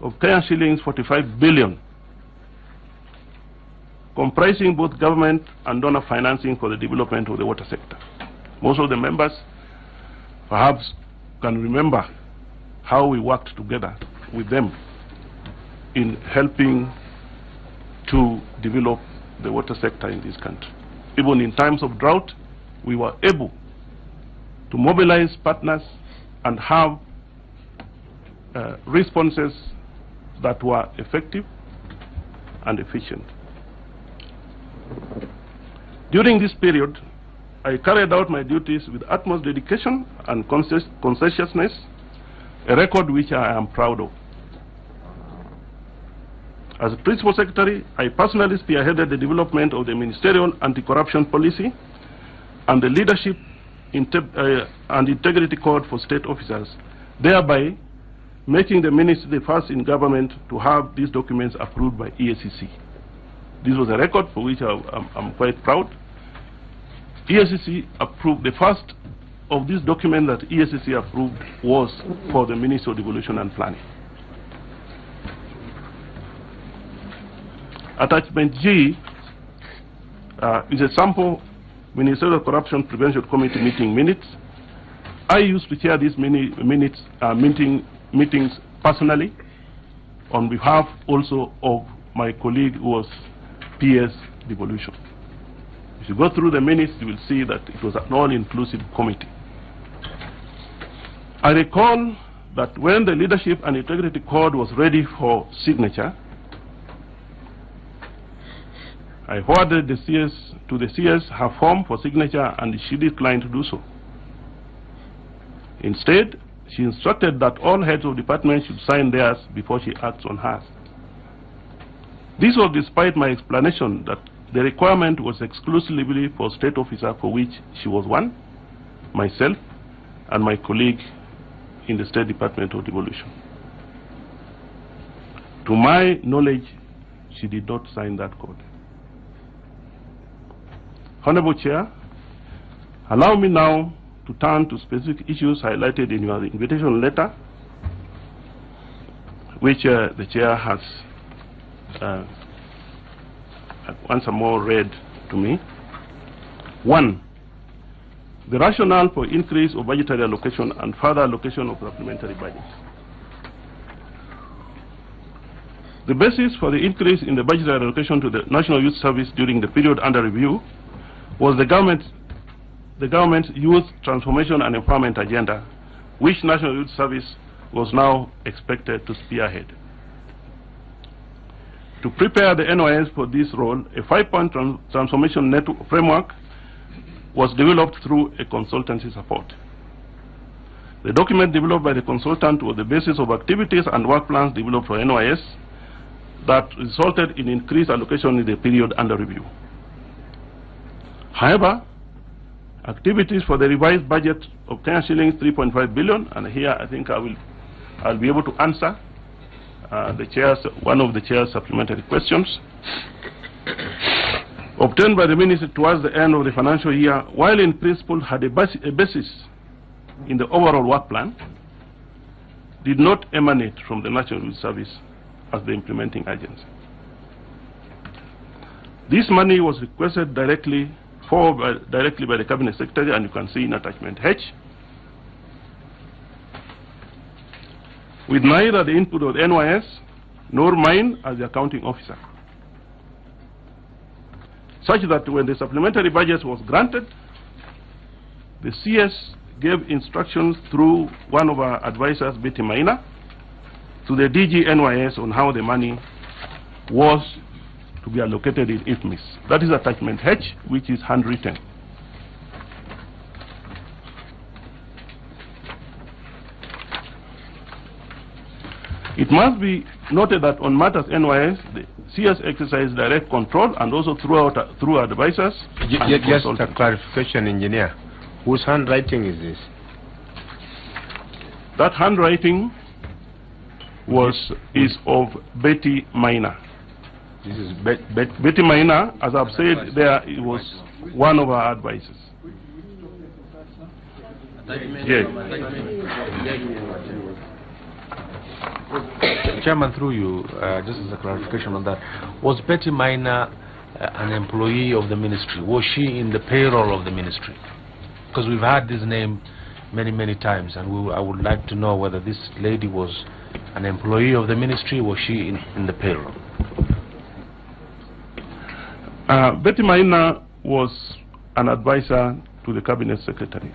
of Kenyan shillings 45 billion, comprising both government and donor financing for the development of the water sector. Most of the members perhaps can remember how we worked together with them in helping to develop the water sector in this country. Even in times of drought, we were able to mobilize partners and have responses that were effective and efficient. During this period, I carried out my duties with utmost dedication and conscientiousness, a record which I am proud of. As a Principal Secretary, I personally spearheaded the development of the ministerial anti-corruption policy and the leadership and integrity code for state officers, thereby making the ministry the first in government to have these documents approved by EACC. This was a record for which I'm quite proud. EACC approved, the first of these documents that EACC approved was for the Ministry of Devolution and Planning. Attachment G is a sample Ministerial Corruption Prevention Committee meeting minutes. I used to chair these meetings personally on behalf also of my colleague who was PS Devolution. If you go through the minutes, you will see that it was an all-inclusive committee. I recall that when the Leadership and Integrity Code was ready for signature, I forwarded the CS to the CS her form for signature, and she declined to do so. Instead, she instructed that all heads of departments should sign theirs before she acts on hers. This was despite my explanation that the requirement was exclusively for state officer, for which she was one, myself, and my colleague in the State Department of Devolution. To my knowledge, she did not sign that code. Honorable Chair, allow me now to turn to specific issues highlighted in your invitation letter, which the Chair has once more read to me. 1. The rationale for increase of budgetary allocation and further allocation of supplementary budget. The basis for the increase in the budgetary allocation to the National Youth Service during the period under review was the government's youth transformation and empowerment agenda, which National Youth Service was now expected to spearhead. To prepare the NYS for this role, a 5-point transformation network framework was developed through a consultancy support. The document developed by the consultant was the basis of activities and work plans developed for NYS that resulted in increased allocation in the period under review. However, activities for the revised budget of Kenya shillings 3.5 billion, and here I think I'll be able to answer one of the chair's supplementary questions, obtained by the ministry towards the end of the financial year, while in principle had a basis in the overall work plan, did not emanate from the National Youth Service as the implementing agency. This money was requested directly by the Cabinet Secretary, and you can see in attachment H, with neither the input of the NYS nor mine as the accounting officer, such that when the supplementary budget was granted, the CS gave instructions through one of our advisors, Betty Maina, to the DG NYS on how the money was to be allocated in IFMIS. That is attachment H, which is handwritten. It must be noted that on matters NYS, the CS exercised direct control and also through advisors.
Just a clarification, engineer. Whose handwriting is this?
That handwriting is of Betty Maina.
This is
Betty Maina, as I've said there, it was one of our advisors. Yes.
Chairman, through you, just as a clarification on that, was Betty Maina an employee of the ministry? Was she in the payroll of the ministry? Because we've had this name many times, and I would like to know whether this lady was an employee of the ministry. Was she in the payroll?
Betty Maina was an advisor to the Cabinet Secretary.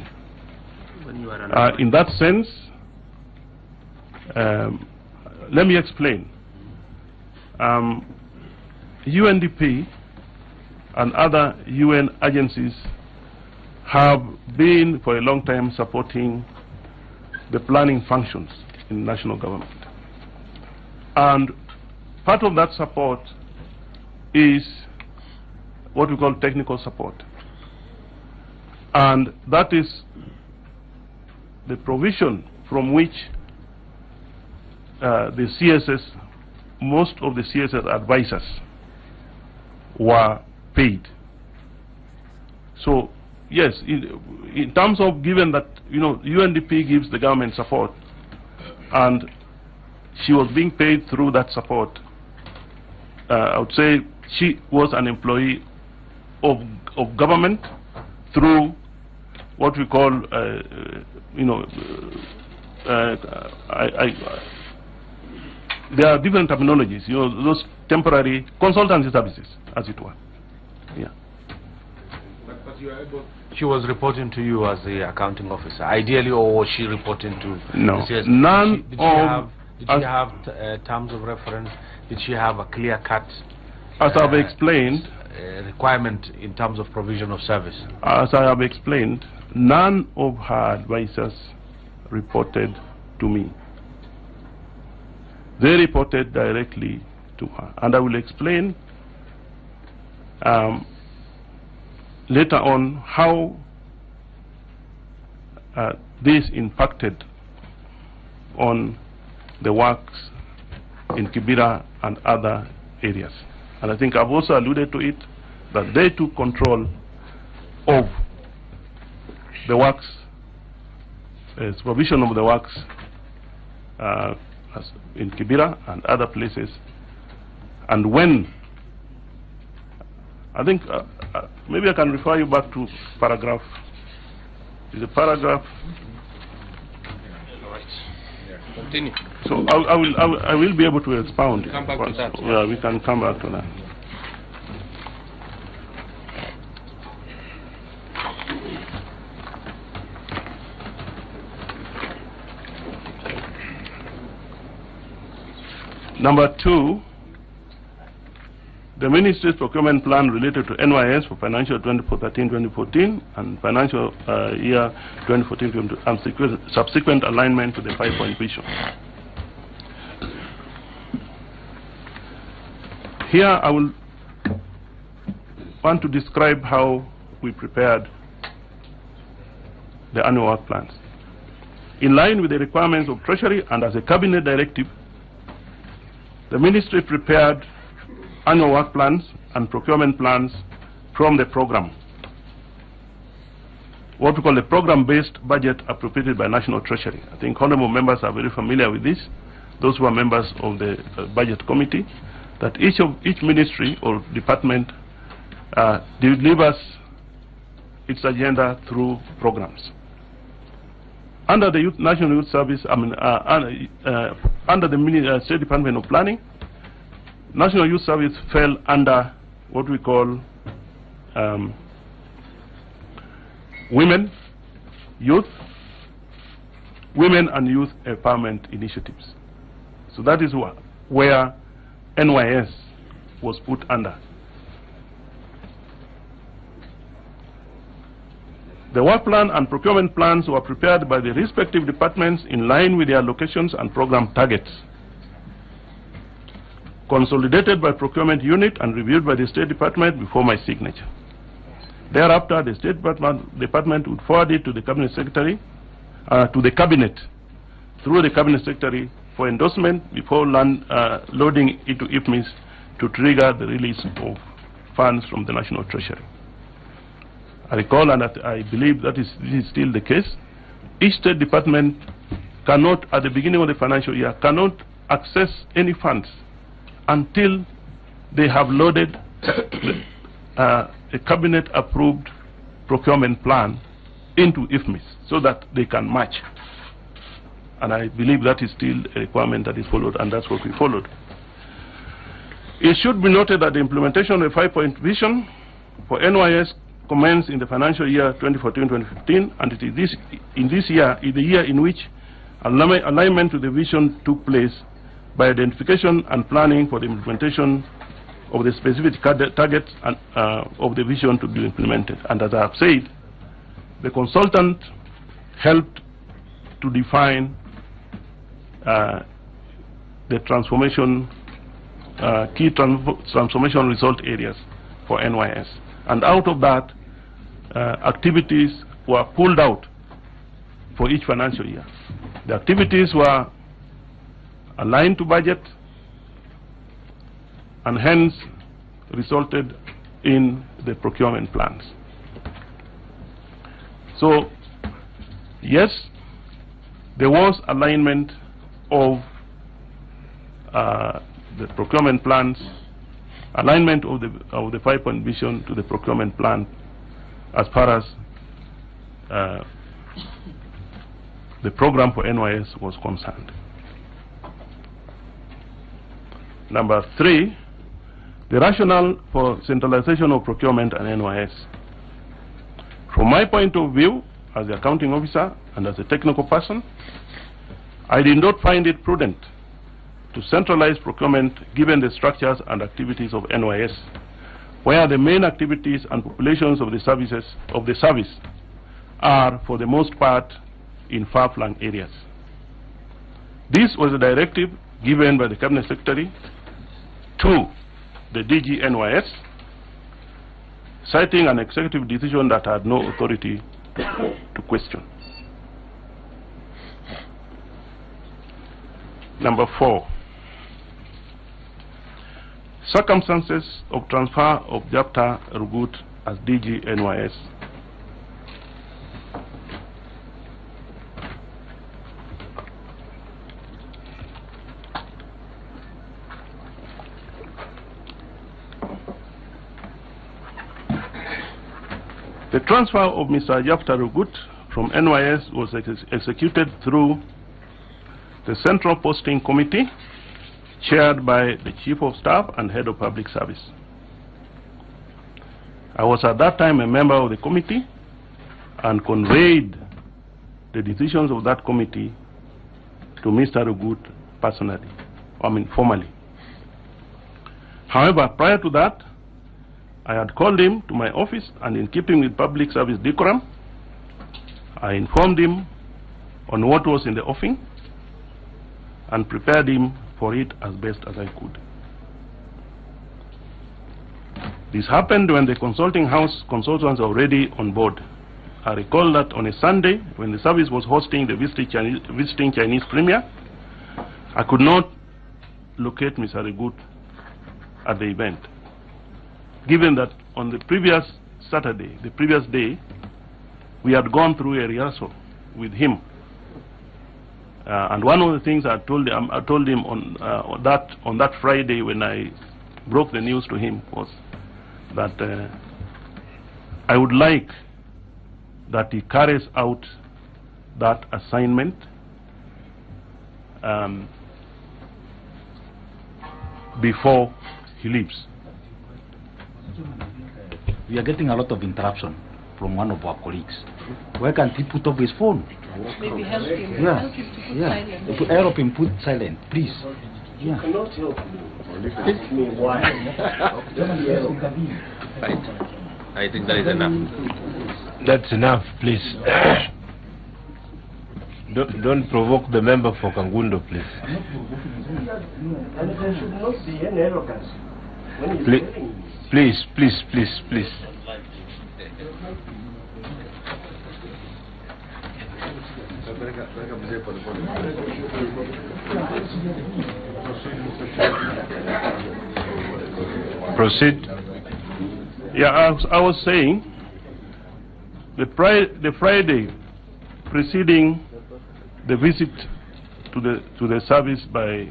In that sense, let me explain. UNDP and other UN agencies have been for a long time supporting the planning functions in national government. And part of that support is what we call technical support. And that is the provision from which the CSS, most of the CSS advisors were paid. So yes, in terms of given that, UNDP gives the government support, and she was being paid through that support, I would say she was an employee of government through what we call, there are different terminologies, those temporary consultancy services, as it were. Yeah.
But you are able. She was reporting to you as the accounting officer, ideally, or was she reporting to?
No,
the CS?
none
Did she have terms of reference? Did she have a clear-cut?
As I've explained,
requirement in terms of provision of service?
As I have explained, none of her advisors reported to me. They reported directly to her. And I will explain later on how this impacted on the works in Kibera and other areas. And I think I've also alluded to it, that they took control of the works, supervision of the works in Kibera and other places. And when, I think, maybe I can refer you back to paragraph, is a paragraph.
All right. Continue.
So I will be able to expound.
Come back to that.
Yeah, we can come back to that. Number two, the Ministry's procurement plan related to NYS for financial 2013-2014 and financial year 2014 and subsequent alignment to the 5-point vision. Here I will want to describe how we prepared the annual work plans. In line with the requirements of Treasury and as a cabinet directive, the ministry prepared annual work plans and procurement plans from the program, what we call the program-based budget appropriated by National Treasury. I think honorable members are very familiar with this, those who are members of the budget committee, that each ministry or department delivers its agenda through programs. Under the National Youth Service, under the State Department of Planning, National Youth Service fell under what we call women and youth empowerment initiatives. So that is where NYS was put under. The work plan and procurement plans were prepared by the respective departments in line with their locations and program targets, consolidated by procurement unit and reviewed by the State Department before my signature. Thereafter, the State Department would forward it to the Cabinet Secretary, through the Cabinet Secretary for endorsement before loading it to IFMIS to trigger the release of funds from the National Treasury. I recall, and I believe that this is still the case, each State Department cannot, at the beginning of the financial year, cannot access any funds until they have loaded a cabinet-approved procurement plan into IFMIS so that they can match. And I believe that is still a requirement that is followed, and that's what we followed. It should be noted that the implementation of the 5-point vision for NYS commenced in the financial year 2014-2015, and it is the year in which alignment to the vision took place by identification and planning for the implementation of the specific targets of the vision to be implemented. And as I have said, the consultant helped to define the transformation, key transformation result areas for NYS. And out of that, activities were pulled out for each financial year. The activities were aligned to budget and hence resulted in the procurement plans. So, yes, there was alignment of the procurement plans, alignment of the 5-point vision to the procurement plan as far as the program for NYS was concerned. Number 3, the rationale for centralization of procurement and NYS. From my point of view, as the accounting officer and as a technical person, I did not find it prudent to centralize procurement given the structures and activities of NYS, where the main activities and populations of the service are, for the most part, in far-flung areas. This was a directive given by the Cabinet Secretary to the DG NYS, citing an executive decision that had no authority to question. Number 4, circumstances of transfer of Japta Rugut as DG NYS. The transfer of Mr. Japta Rugut from NYS was executed through the Central Posting Committee, chaired by the Chief of Staff and Head of Public Service. I was at that time a member of the committee and conveyed the decisions of that committee to Mr. Rugut personally, formally. However, prior to that, I had called him to my office, and in keeping with public service decorum, I informed him on what was in the offing and prepared him for it as best as I could. This happened when the consulting house consultants were already on board. I recall that on a Sunday, when the service was hosting the visiting Chinese premier, I could not locate Mr. Regut at the event, given that on the previous Saturday, the previous day, we had gone through a rehearsal with him. And one of the things I told him on that Friday when I broke the news to him was that I would like that he carries out that assignment before he leaves.
We are getting a lot of interruption from one of our colleagues. Why can't he put off his phone?
Maybe help him.
Yeah.
Help him to put
Yeah.
silent.
To help him put silent, please.
You
Yeah.
cannot help him.
I think that is enough.
That's enough, please. Don't provoke the member for Kangundo, please.
And there should not be any arrogance when he's
Please, please, please, please. Proceed.
Yeah, I was saying, the Friday preceding the visit to the service by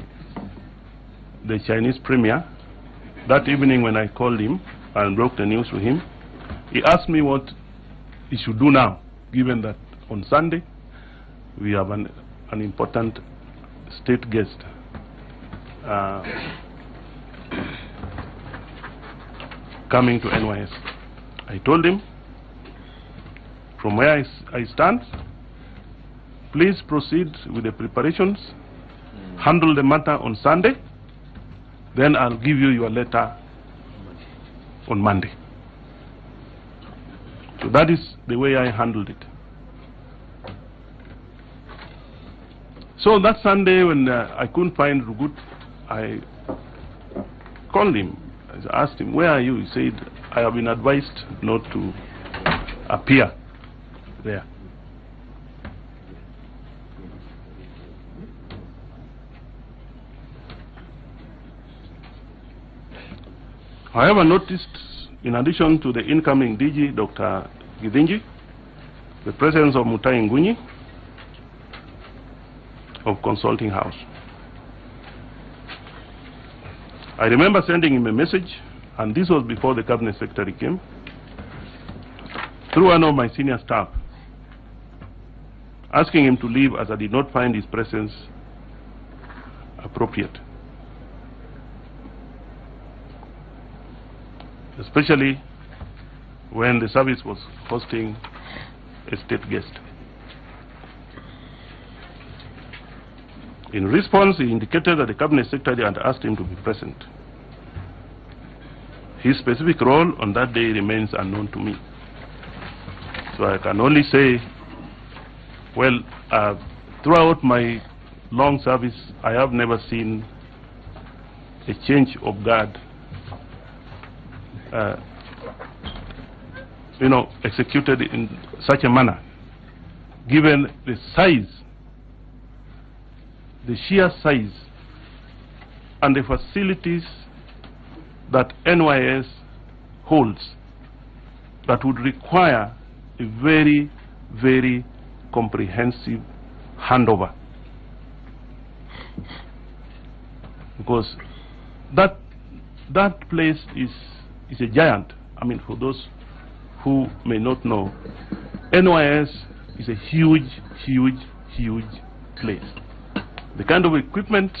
the Chinese premier, that evening when I called him and broke the news to him, he asked me what he should do now, given that on Sunday we have an important state guest coming to NYS. I told him, from where I stand, please proceed with the preparations, handle the matter on Sunday, then I'll give you your letter on Monday. So that is the way I handled it. So that Sunday when I couldn't find Rugut, I called him. I asked him, where are you? He said, I have been advised not to appear there. However, noticed, in addition to the incoming DG, Dr. Githinji, the presence of Mutai Ngunyi of Consulting House. I remember sending him a message, and this was before the Cabinet Secretary came, through one of my senior staff, asking him to leave as I did not find his presence appropriate. Especially when the service was hosting a state guest. In response, he indicated that the Cabinet Secretary had asked him to be present. His specific role on that day remains unknown to me. So I can only say, well, throughout my long service, I have never seen a change of guard executed in such a manner, given the size, the sheer size, and the facilities that NYS holds, that would require a very, very comprehensive handover. Because that place is a giant. I mean, for those who may not know, NYS is a huge, huge, huge place. The kind of equipment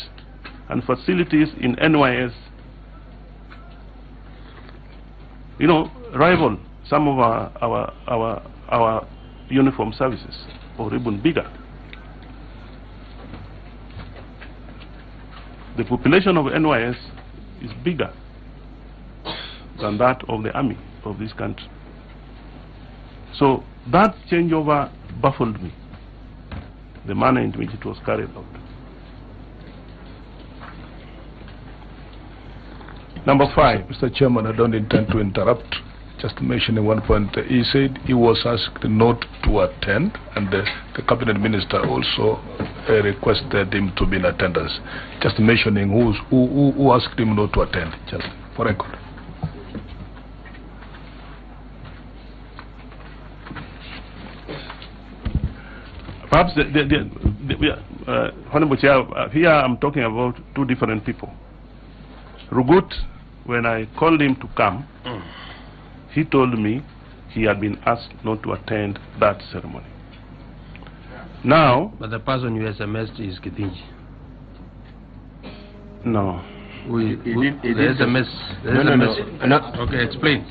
and facilities in NYS, rival some of our uniform services, or even bigger. The population of NYS is bigger than that of the army of this country. So that changeover baffled me, the manner in which it was carried out. Number 5.
Mr. Chairman, I don't intend to interrupt. Just mentioning one point. He said he was asked not to attend, and the cabinet minister also requested him to be in attendance. Just mentioning who asked him not to attend, just for record.
Perhaps, Honorable Chair, here I'm talking about two different people. Rugut, when I called him to come, he told me he had been asked not to attend that ceremony. Now...
But the person you SMS'd is Kitinji.
No.
The SMS...
No.
Okay, explain.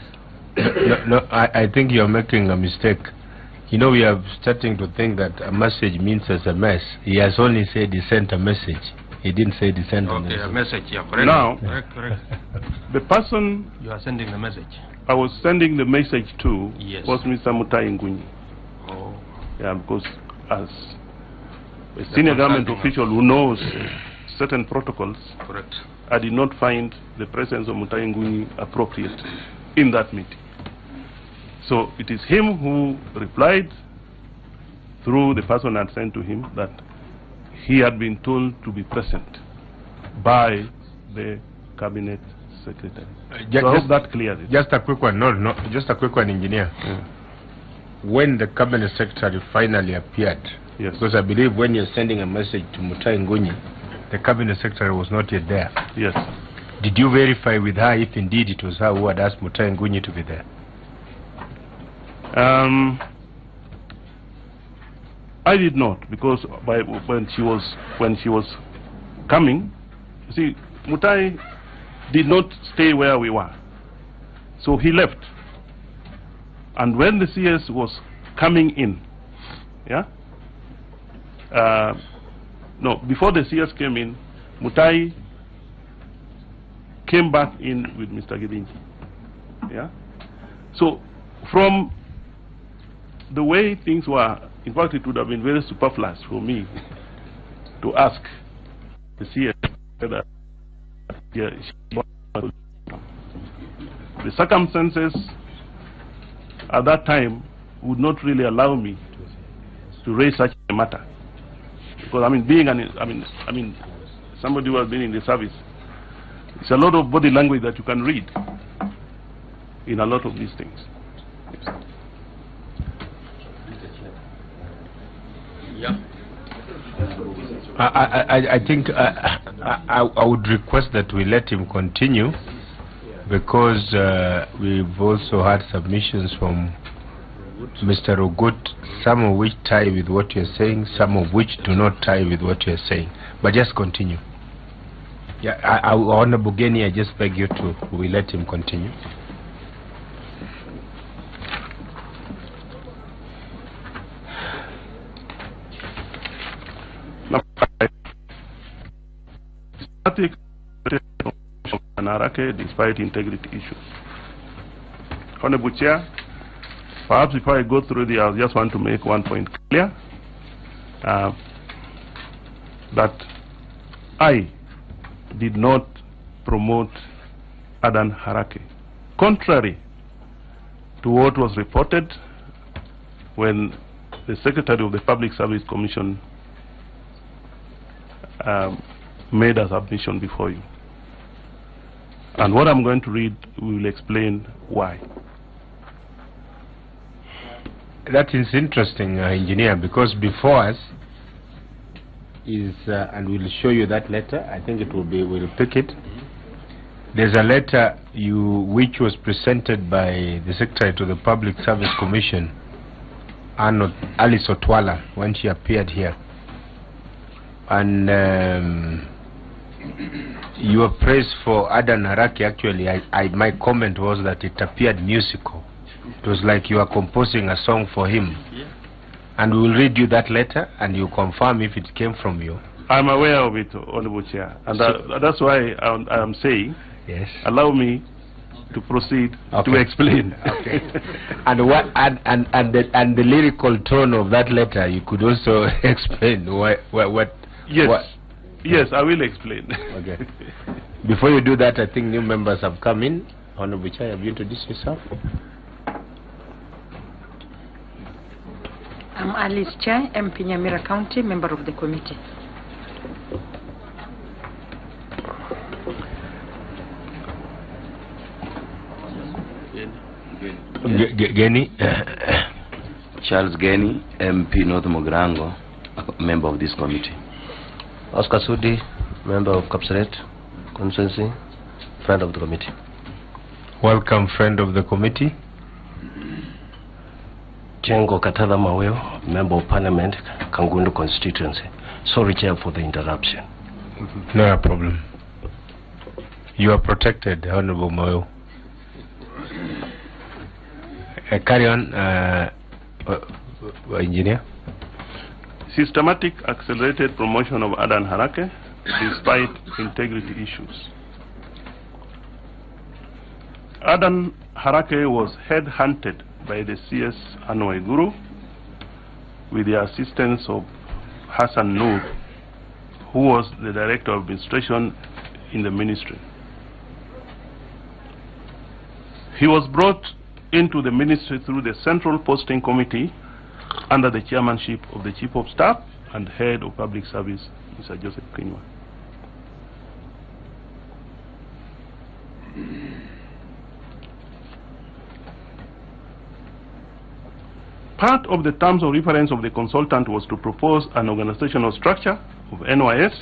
No, I think you're making a mistake. You know, we are starting to think that a message means SMS. He has only said he sent a message. He didn't say he sent a message.
Okay, a message, yeah, correct.
Now,
correct.
The person...
You are sending the message.
I was sending the message to was Mr. Mutai Ngunyi.
Oh.
Yeah, because as a senior government official who knows certain protocols,
correct,
I did not find the presence of Mutai Ngunyi appropriate in that meeting. So it is him who replied through the person I had sent to him that he had been told to be present by the cabinet secretary. So I hope that clears it.
Just a quick one, no, just a quick one, engineer. When the cabinet secretary finally appeared, because I believe when you're sending a message to Mutai Ngunyi, the cabinet secretary was not yet there.
Yes.
Did you verify with her if indeed it was her who had asked Mutai Ngunyi to be there?
I did not, because when she was coming, you see, Mutai did not stay where we were, so he left. And when the CS was coming in, before the CS came in, Mutai came back in with Mr. Gidinji. So from the way things were, in fact, it would have been very superfluous for me to ask the CS whether the circumstances at that time would not really allow me to raise such a matter, because somebody who has been in the service, it's a lot of body language that you can read in a lot of these things.
I think I would request that we let him continue, because we've also had submissions from Mr. Rugut, some of which tie with what you're saying, some of which do not tie with what you're saying. But just continue. Honorable Bugeni, I just beg you to, we let him continue.
Despite integrity issues. Honorable Chair, perhaps before I go through I just want to make one point clear, that I did not promote Adan Harake, contrary to what was reported when the Secretary of the Public Service Commission made a submission before you. And what I'm going to read will explain why.
That is interesting, engineer, because before us is, and we'll show you that letter. I think it will be, we'll pick it. There's a letter which was presented by the Secretary to the Public Service Commission, Alice Otwala, when she appeared here. And your praise for Adan Harake, actually, my comment was that it appeared musical. It was like you are composing a song for him. And we will read you that letter, and you confirm if it came from you.
I'm aware of it, Honorable Chair, and that's why I am saying,
yes,
allow me to proceed to explain.
Okay. And what and the lyrical tone of that letter, you could also explain what.
Yes. Yes, I will explain.
Okay. Before you do that, I think new members have come in. Honorable Chair, have you introduced yourself?
I'm Alice Chai, MP Nyamira County, member of the committee.
Geni?
Charles Geni, MP North Mogrango, member of this committee.
Oscar Sudi, member of Kapsaret constituency, friend of the committee.
Welcome, friend of the committee.
Chengo Katala Maweo, member of parliament, Kangundu constituency. Sorry, Chair, for the interruption.
No problem. You are protected, Honorable Maweo. Carry on, engineer.
Systematic accelerated promotion of Adan Harake despite integrity issues. Adan Harake was headhunted by the CS Anwar Guru with the assistance of Hassan Noor, who was the Director of Administration in the ministry. He was brought into the ministry through the Central Posting Committee under the chairmanship of the Chief of Staff and Head of Public Service, Mr. Joseph Kinywa. Part of the terms of reference of the consultant was to propose an organizational structure of NYS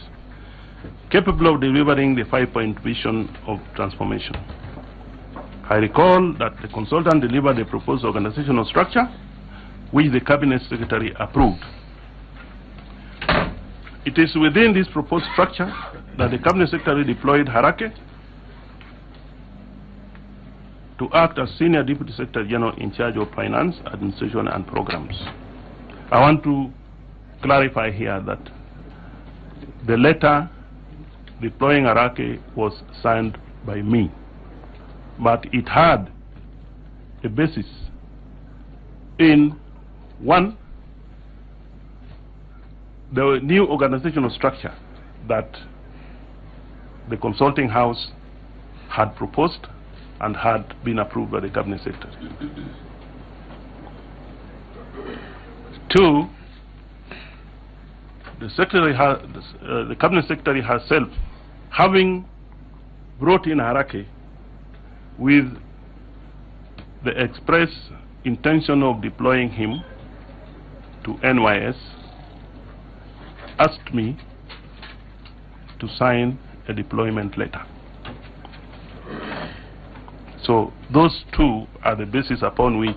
capable of delivering the 5-point vision of transformation. I recall that the consultant delivered a proposed organizational structure which the Cabinet Secretary approved. It is within this proposed structure that the Cabinet Secretary deployed Harake to act as Senior Deputy Secretary General in charge of Finance, Administration and Programs. I want to clarify here that the letter deploying Harake was signed by me, but it had a basis in, one, the new organizational structure that the consulting house had proposed and had been approved by the Cabinet Secretary. Two, the Cabinet Secretary herself, having brought in Harake with the express intention of deploying him to NYS, asked me to sign a deployment letter. So those two are the basis upon which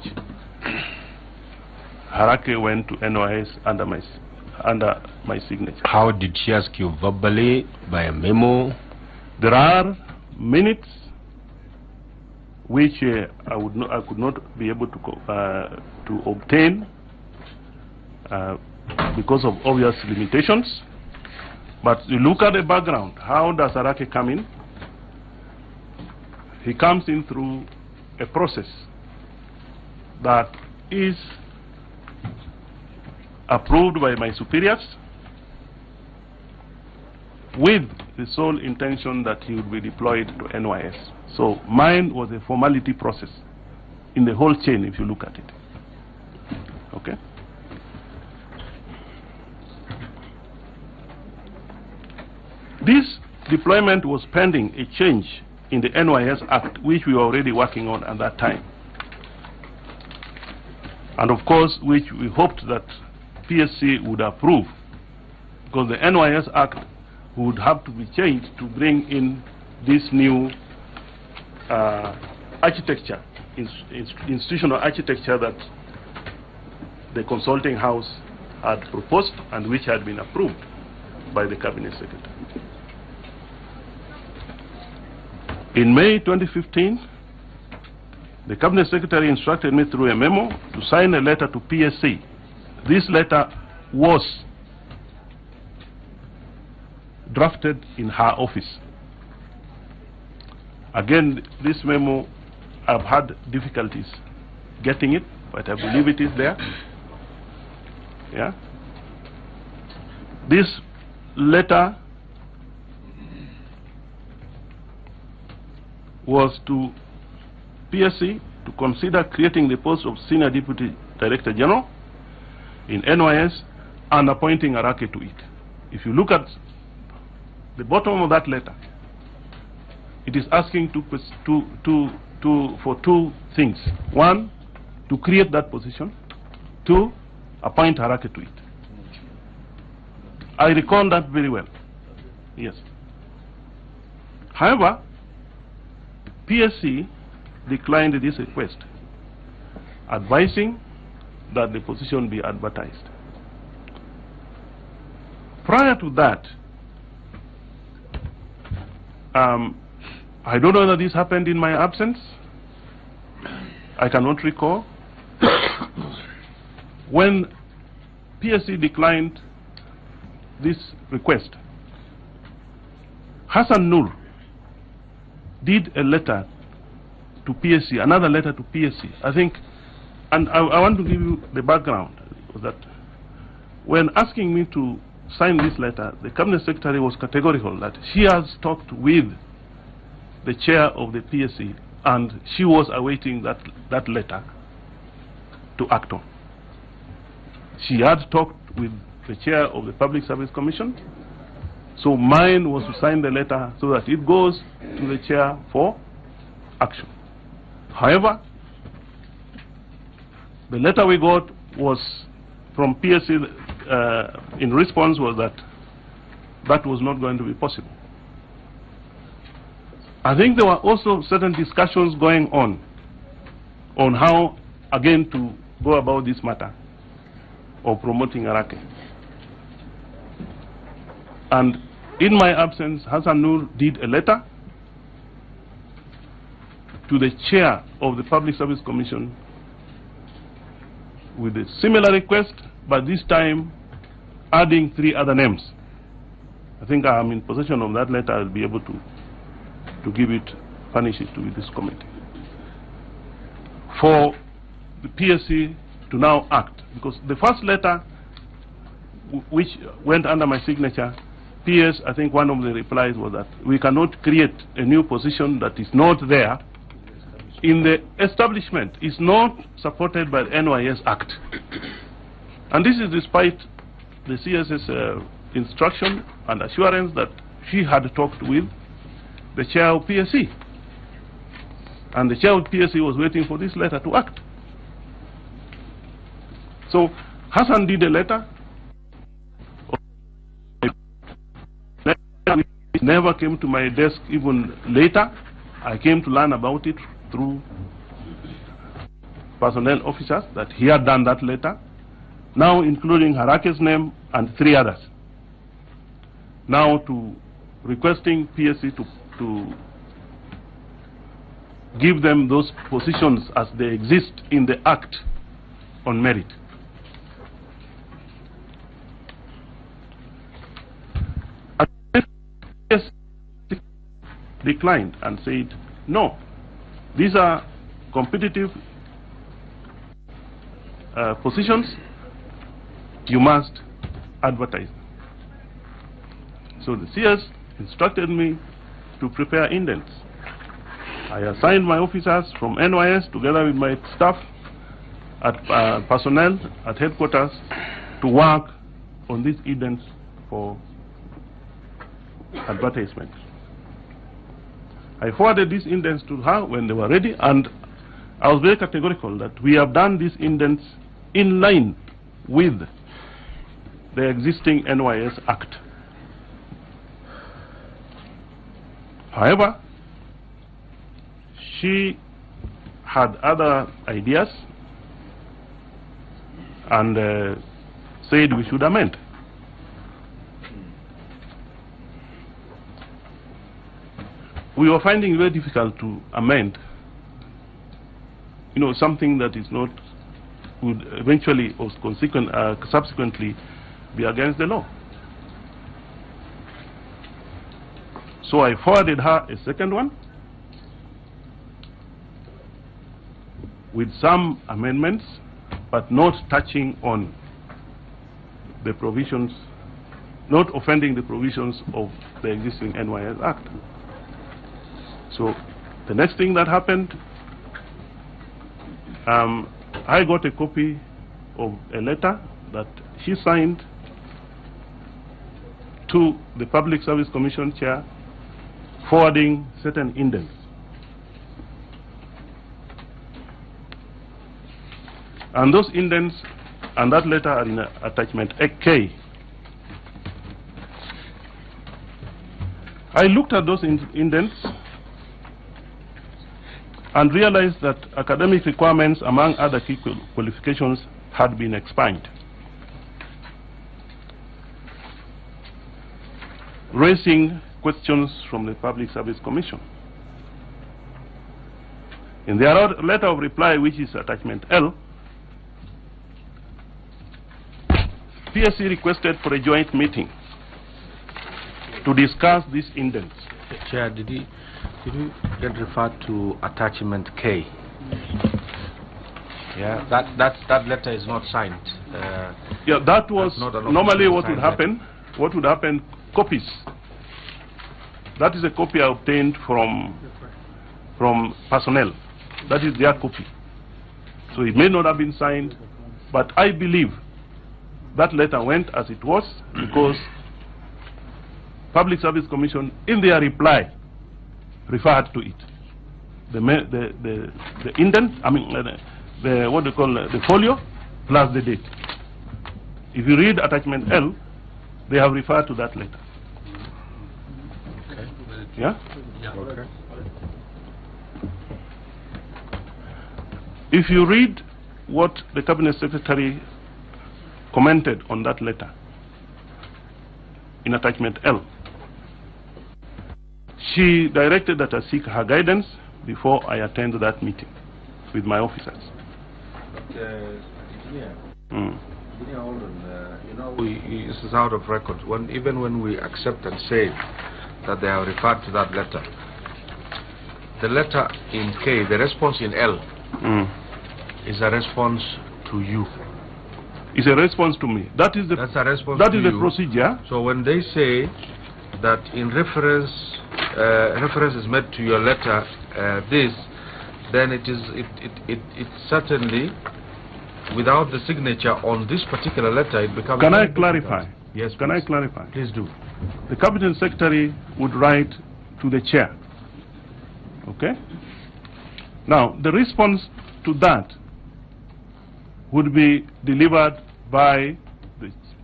Harake went to NYS under my signature.
How did she ask you? Verbally, by a memo?
There are minutes which I could not be able to obtain because of obvious limitations. But you look at the background. How does Harake come in? He comes in through a process that is approved by my superiors with the sole intention that he would be deployed to NYS. So mine was a formality process in the whole chain, if you look at it. Okay? This deployment was pending a change in the NYS Act, which we were already working on at that time. And of course, which we hoped that PSC would approve, because the NYS Act would have to be changed to bring in this new architecture, institutional architecture that the consulting house had proposed and which had been approved by the Cabinet Secretary. In May 2015, the Cabinet Secretary instructed me through a memo to sign a letter to PSC. This letter was drafted in her office. Again, this memo, I've had difficulties getting it, but I believe it is there. Yeah. This letter was to PSC to consider creating the post of Senior Deputy Director General in NYS and appointing Arake to it. If you look at the bottom of that letter, it is asking for two things. One, to create that position. Two, appoint Arake to it. I recall that very well. Yes. However, PSC declined this request, advising that the position be advertised. Prior to that, I don't know whether this happened in my absence. I cannot recall. When PSC declined this request, Hassan Nur did a letter to PSC, another letter to PSC. I think, and I want to give you the background, was that when asking me to sign this letter, the Cabinet Secretary was categorical that she has talked with the chair of the PSC and she was awaiting that letter to act on. She had talked with the chair of the Public Service Commission, so mine was to sign the letter so that it goes to the chair for action. However, the letter we got was from PSC in response was that that was not going to be possible. I think there were also certain discussions going on how again to go about this matter of promoting Arake. And in my absence, Hassan Nur did a letter to the chair of the Public Service Commission with a similar request, but this time adding 3 other names. I think I am in possession of that letter. I'll be able to give it, furnish it to this committee. For the PSC to now act, because the first letter which went under my signature, PS, I think one of the replies was that we cannot create a new position that is not there in the establishment, is not supported by the NYS Act. And this is despite the CS's instruction and assurance that she had talked with the chair of PSC. And the chair of PSC was waiting for this letter to act. So Hassan did a letter. It never came to my desk even later. I came to learn about it through personnel officers that he had done that letter, now including Harake's name and 3 others. Now to requesting PSC to give them those positions as they exist in the Act on merit. PSC declined and said, no, these are competitive positions, you must advertise. So the CS instructed me to prepare indents. I assigned my officers from NYS together with my staff at personnel at headquarters to work on these indents for advertisement. I forwarded these indents to her when they were ready, and I was very categorical that we have done these indents in line with the existing NYS Act. However, she had other ideas and said we should amend. We were finding it very difficult to amend, something that is not, would eventually or subsequently be against the law. So I forwarded her a second one with some amendments, but not touching on the provisions, not offending the provisions of the existing NYS Act. So The next thing that happened, I got a copy of a letter that he signed to the Public Service Commission chair, forwarding certain indents. And those indents and that letter are in attachment K. I looked at those indents and realized that academic requirements, among other key qualifications, had been expunged, raising questions from the Public Service Commission. In their letter of reply, which is attachment L, PSC requested for a joint meeting to discuss these indents.
Chair, did you get referred to attachment K? Yeah, that letter is not signed.
Yeah, that was normally what would happen. What would happen? Copies. That is a copy I obtained from personnel. That is their copy. So it may not have been signed, but I believe that letter went as it was because Public Service Commission, in their reply, referred to it. The indent, I mean, what they call the folio, plus the date. If you read attachment L, they have referred to that letter.
Okay.
Yeah?
Yeah. Okay.
If you read what the Cabinet Secretary commented on that letter in attachment L, she directed that I seek her guidance before I attend that meeting with my officers.
But, hold on. You know, this is out of record. Even when we accept and say that they have referred to that letter, the letter in K, the response in L, is a response to you.
It's a response to me. That's a response. That is the procedure.
So when they say that in reference is made to your letter, then it's certainly without the signature on this particular letter, it becomes.
Can I clarify?
Yes.
Can I clarify?
Please do.
The Cabinet Secretary would write to the chair. Okay. Now the response to that would be delivered by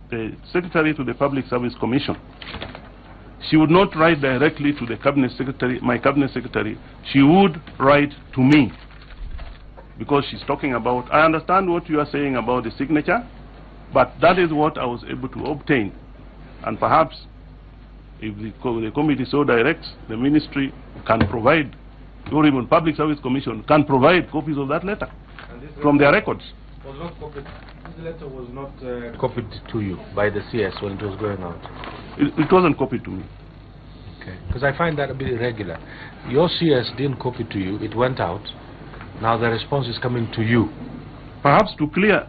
the Secretary to the Public Service Commission. She would not write directly to the Cabinet Secretary, my Cabinet Secretary. She would write to me, because she's talking about, I understand what you are saying about the signature, but that is what I was able to obtain. And perhaps, if the committee so directs, the ministry can provide, or even Public Service Commission can provide copies of that letter from their records.
Was not copied. This letter was not copied to you by the CS when it was going out.
It wasn't copied to me.
Okay, because I find that a bit irregular. Your CS didn't copy to you; it went out. Now the response is coming to you.
Perhaps to clear,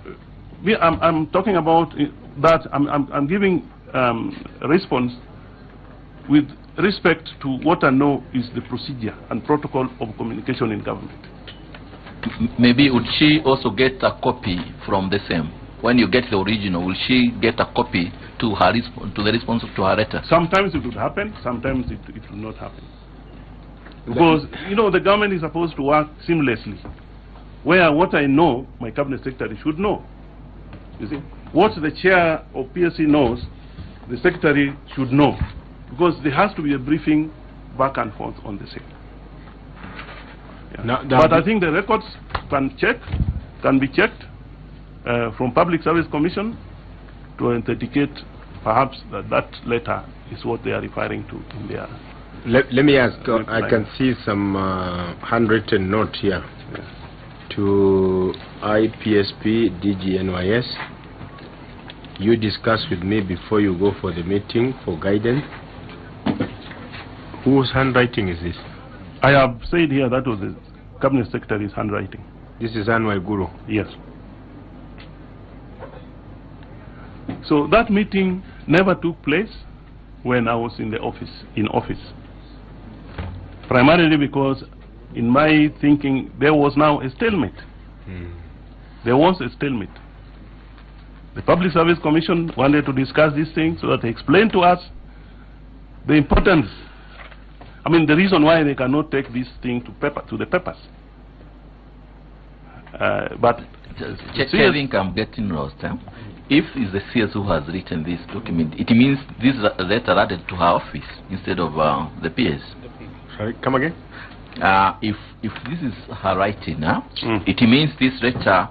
I'm talking about that. I'm giving a response with respect to what I know is the procedure and protocol of communication in government.
Maybe would she also get a copy from the same? When you get the original, will she get a copy to her to the response to her letter?
Sometimes it would happen, sometimes it will not happen. Because, you know, the government is supposed to work seamlessly. Where what I know, my Cabinet Secretary should know. You see, what the chair of PSC knows, the Secretary should know. Because there has to be a briefing back and forth on the same. Yeah. But I think the records can be checked from Public Service Commission to authenticate perhaps that letter is what they are referring to in their.
Let me ask, I can see some handwritten note here to IPSP DG NYS. You discuss with me before you go for the meeting for guidance. Whose handwriting is this?
I have said here that was the Cabinet Secretary's handwriting.
This is Anwar Guru?
Yes. So that meeting never took place when I was in office. Primarily because in my thinking, there was now a stalemate. There was a stalemate. The Public Service Commission wanted to discuss these things so that they explain to us the importance, I mean, the reason why they cannot take this thing to the papers. But
I think I'm getting lost. If it's the CS who has written this document, it means this letter added to her office instead of the PS.
Sorry, come again?
If this is her writing, it means this letter,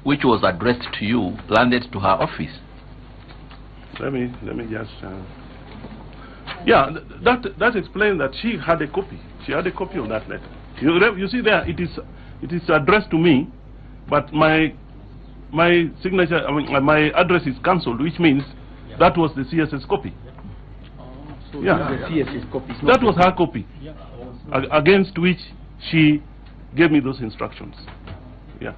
which was addressed to you, landed to her office.
Let me just. Yeah, that explains that she had a copy. She had a copy of that letter. You see there, it is addressed to me, but my signature, I mean, my address is cancelled, which means that was the CS's copy.
So
yeah,
the CS's copy.
That was her copy, against which she gave me those instructions. Yeah.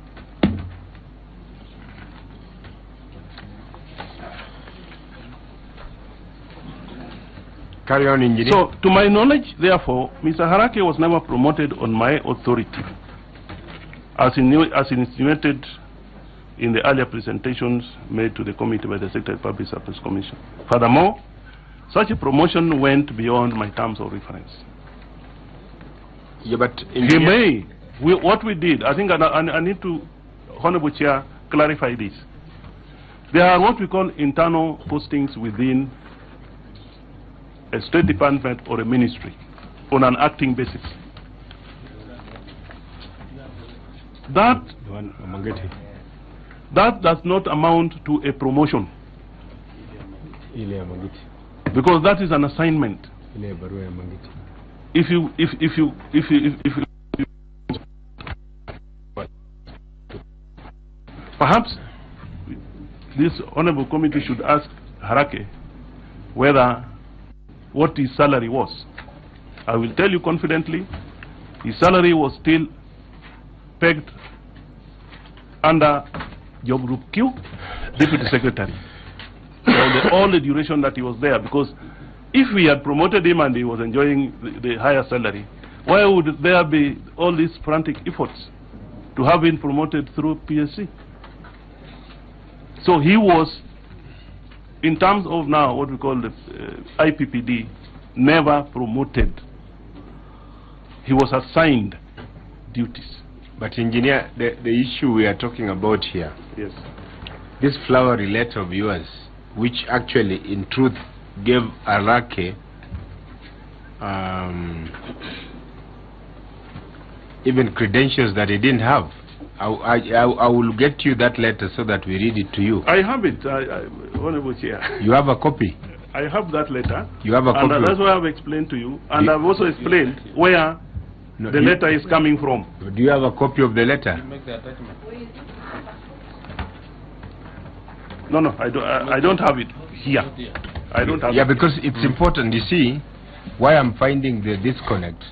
Carry on, engineer.
So, to my knowledge, therefore, Mr. Harake was never promoted on my authority, as insinuated in the earlier presentations made to the committee by the Secretary of Public Service Commission. Furthermore, such a promotion went beyond my terms of reference.
Yeah, but
he may. What we did, I think I need to, Honorable Chair, clarify this. There are what we call internal postings within a state department or a ministry on an acting basis. That does not amount to a promotion, because that is an assignment. If you perhaps this honorable committee should ask Harake whether what his salary was. I will tell you confidently, his salary was still pegged under Job Group Q, Deputy Secretary, all the duration that he was there. Because if we had promoted him and he was enjoying the higher salary, why would there be all these frantic efforts to have been promoted through PSC? So he was, in terms of now what we call the IPPD, never promoted. He was assigned duties.
But engineer, the issue we are talking about here,
yes,
this flowery letter of yours, which actually in truth gave Harake even credentials that he didn't have. I will get you that letter so that we read it to you.
I have it, Honorable Chair.
You have a copy?
I have that letter.
You have a copy?
And that's what I've explained to you. And I've also explained where the letter is coming from.
Do you have a copy of the letter?
No, I don't have it here. I don't have it.
Yeah, because it's important. You see, why I'm finding the disconnect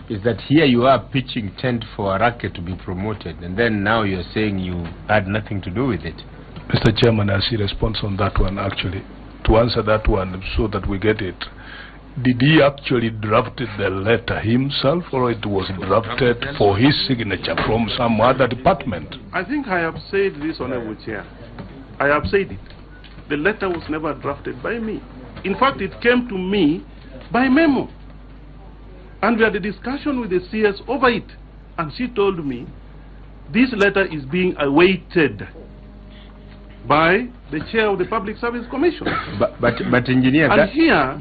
is that here you are pitching tent for Harake to be promoted, and then now you're saying you had nothing to do with it.
Mr. Chairman, I see response on that one actually. To answer that one so that we get it, did he actually drafted the letter himself, or it was drafted for his signature from some other department?
I think I have said this, Honorable Chair. I have said it. The letter was never drafted by me. In fact, it came to me by memo. And we had a discussion with the CS over it. And she told me, this letter is being awaited by the chair of the Public Service Commission.
But engineer,
and here,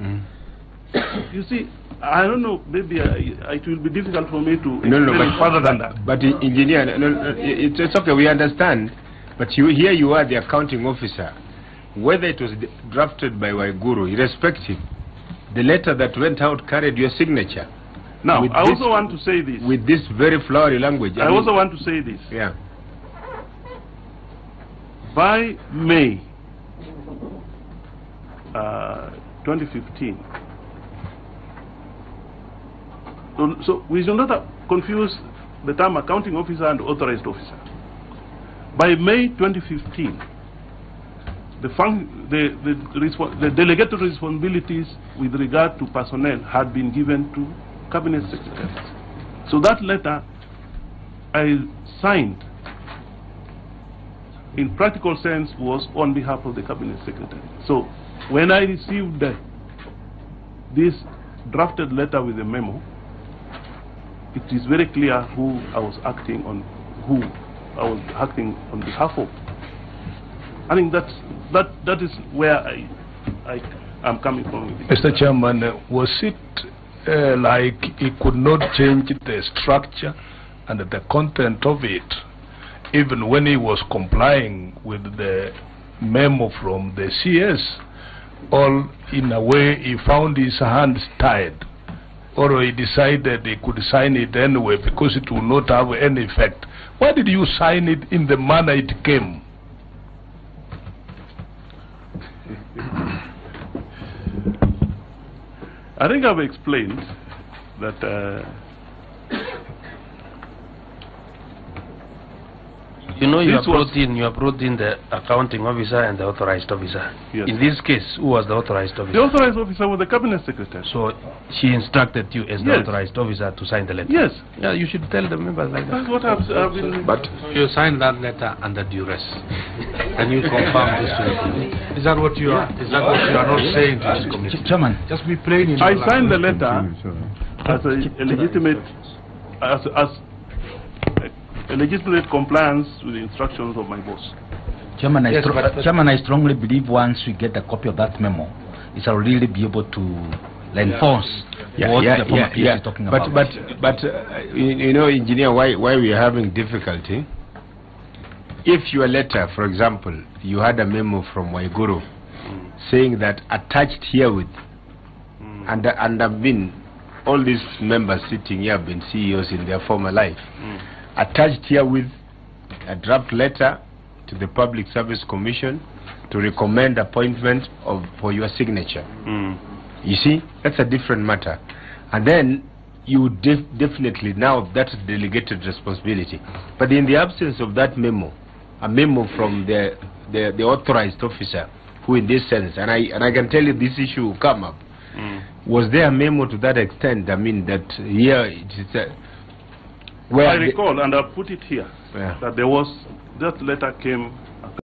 you see, I don't know, maybe it will be difficult for me to explain further than that.
But engineer, it's okay, we understand. But here you are the accounting officer. Whether it was drafted by Waiguru, irrespective, the letter that went out carried your signature.
Now, I also want to say this.
With this very flowery language.
I also want to say this.
Yeah.
By May 2015, so we should not confuse the term accounting officer and authorized officer. By May 2015, the delegated responsibilities with regard to personnel had been given to cabinet secretaries. So that letter I signed, in practical sense, was on behalf of the Cabinet Secretary. So when I received this drafted letter with a memo, it is very clear who I was acting on, behalf of. I think that is where I am coming from.
Mr. Chairman, was it like he could not change the structure and the content of it, even when he was complying with the memo from the CS, or in a way he found his hands tied, or he decided he could sign it anyway because it will not have any effect? Why did you sign it in the manner it came?
I think I've explained that
you know, you have brought in the accounting officer and the authorized officer.
Yes.
In this case, who was the authorized officer?
The authorized officer was the Cabinet Secretary.
So she instructed you as the
Yes.
authorized officer to sign the letter?
Yes.
Yeah, you should tell the members like that.
That's what I've been...
But you signed that letter under duress. And you confirm this to me. Is that what you are? Is that what you are not saying to this committee?
Chairman,
just be plain in
I
your
signed the
language.
letter as a legitimate, as a legitimate compliance with the instructions of my boss.
Chairman,
Yes,
Chairman, I strongly believe once we get a copy of that memo, it shall really be able to enforce what the former PS is talking about.
But you know, engineer, why we are having difficulty? If your letter, for example, you had a memo from Waiguru saying that attached herewith, and I've been, all these members sitting here have been CEOs in their former life, attached herewith a draft letter to the Public Service Commission to recommend appointment for your signature. You see, that's a different matter. And then you definitely, now that's delegated responsibility. But in the absence of that memo, a memo from the authorized officer, who in this sense, and I can tell you this issue will come up, was there a memo to that extent? I mean, that here it is
where I recall, and I put it here, that there was, that letter came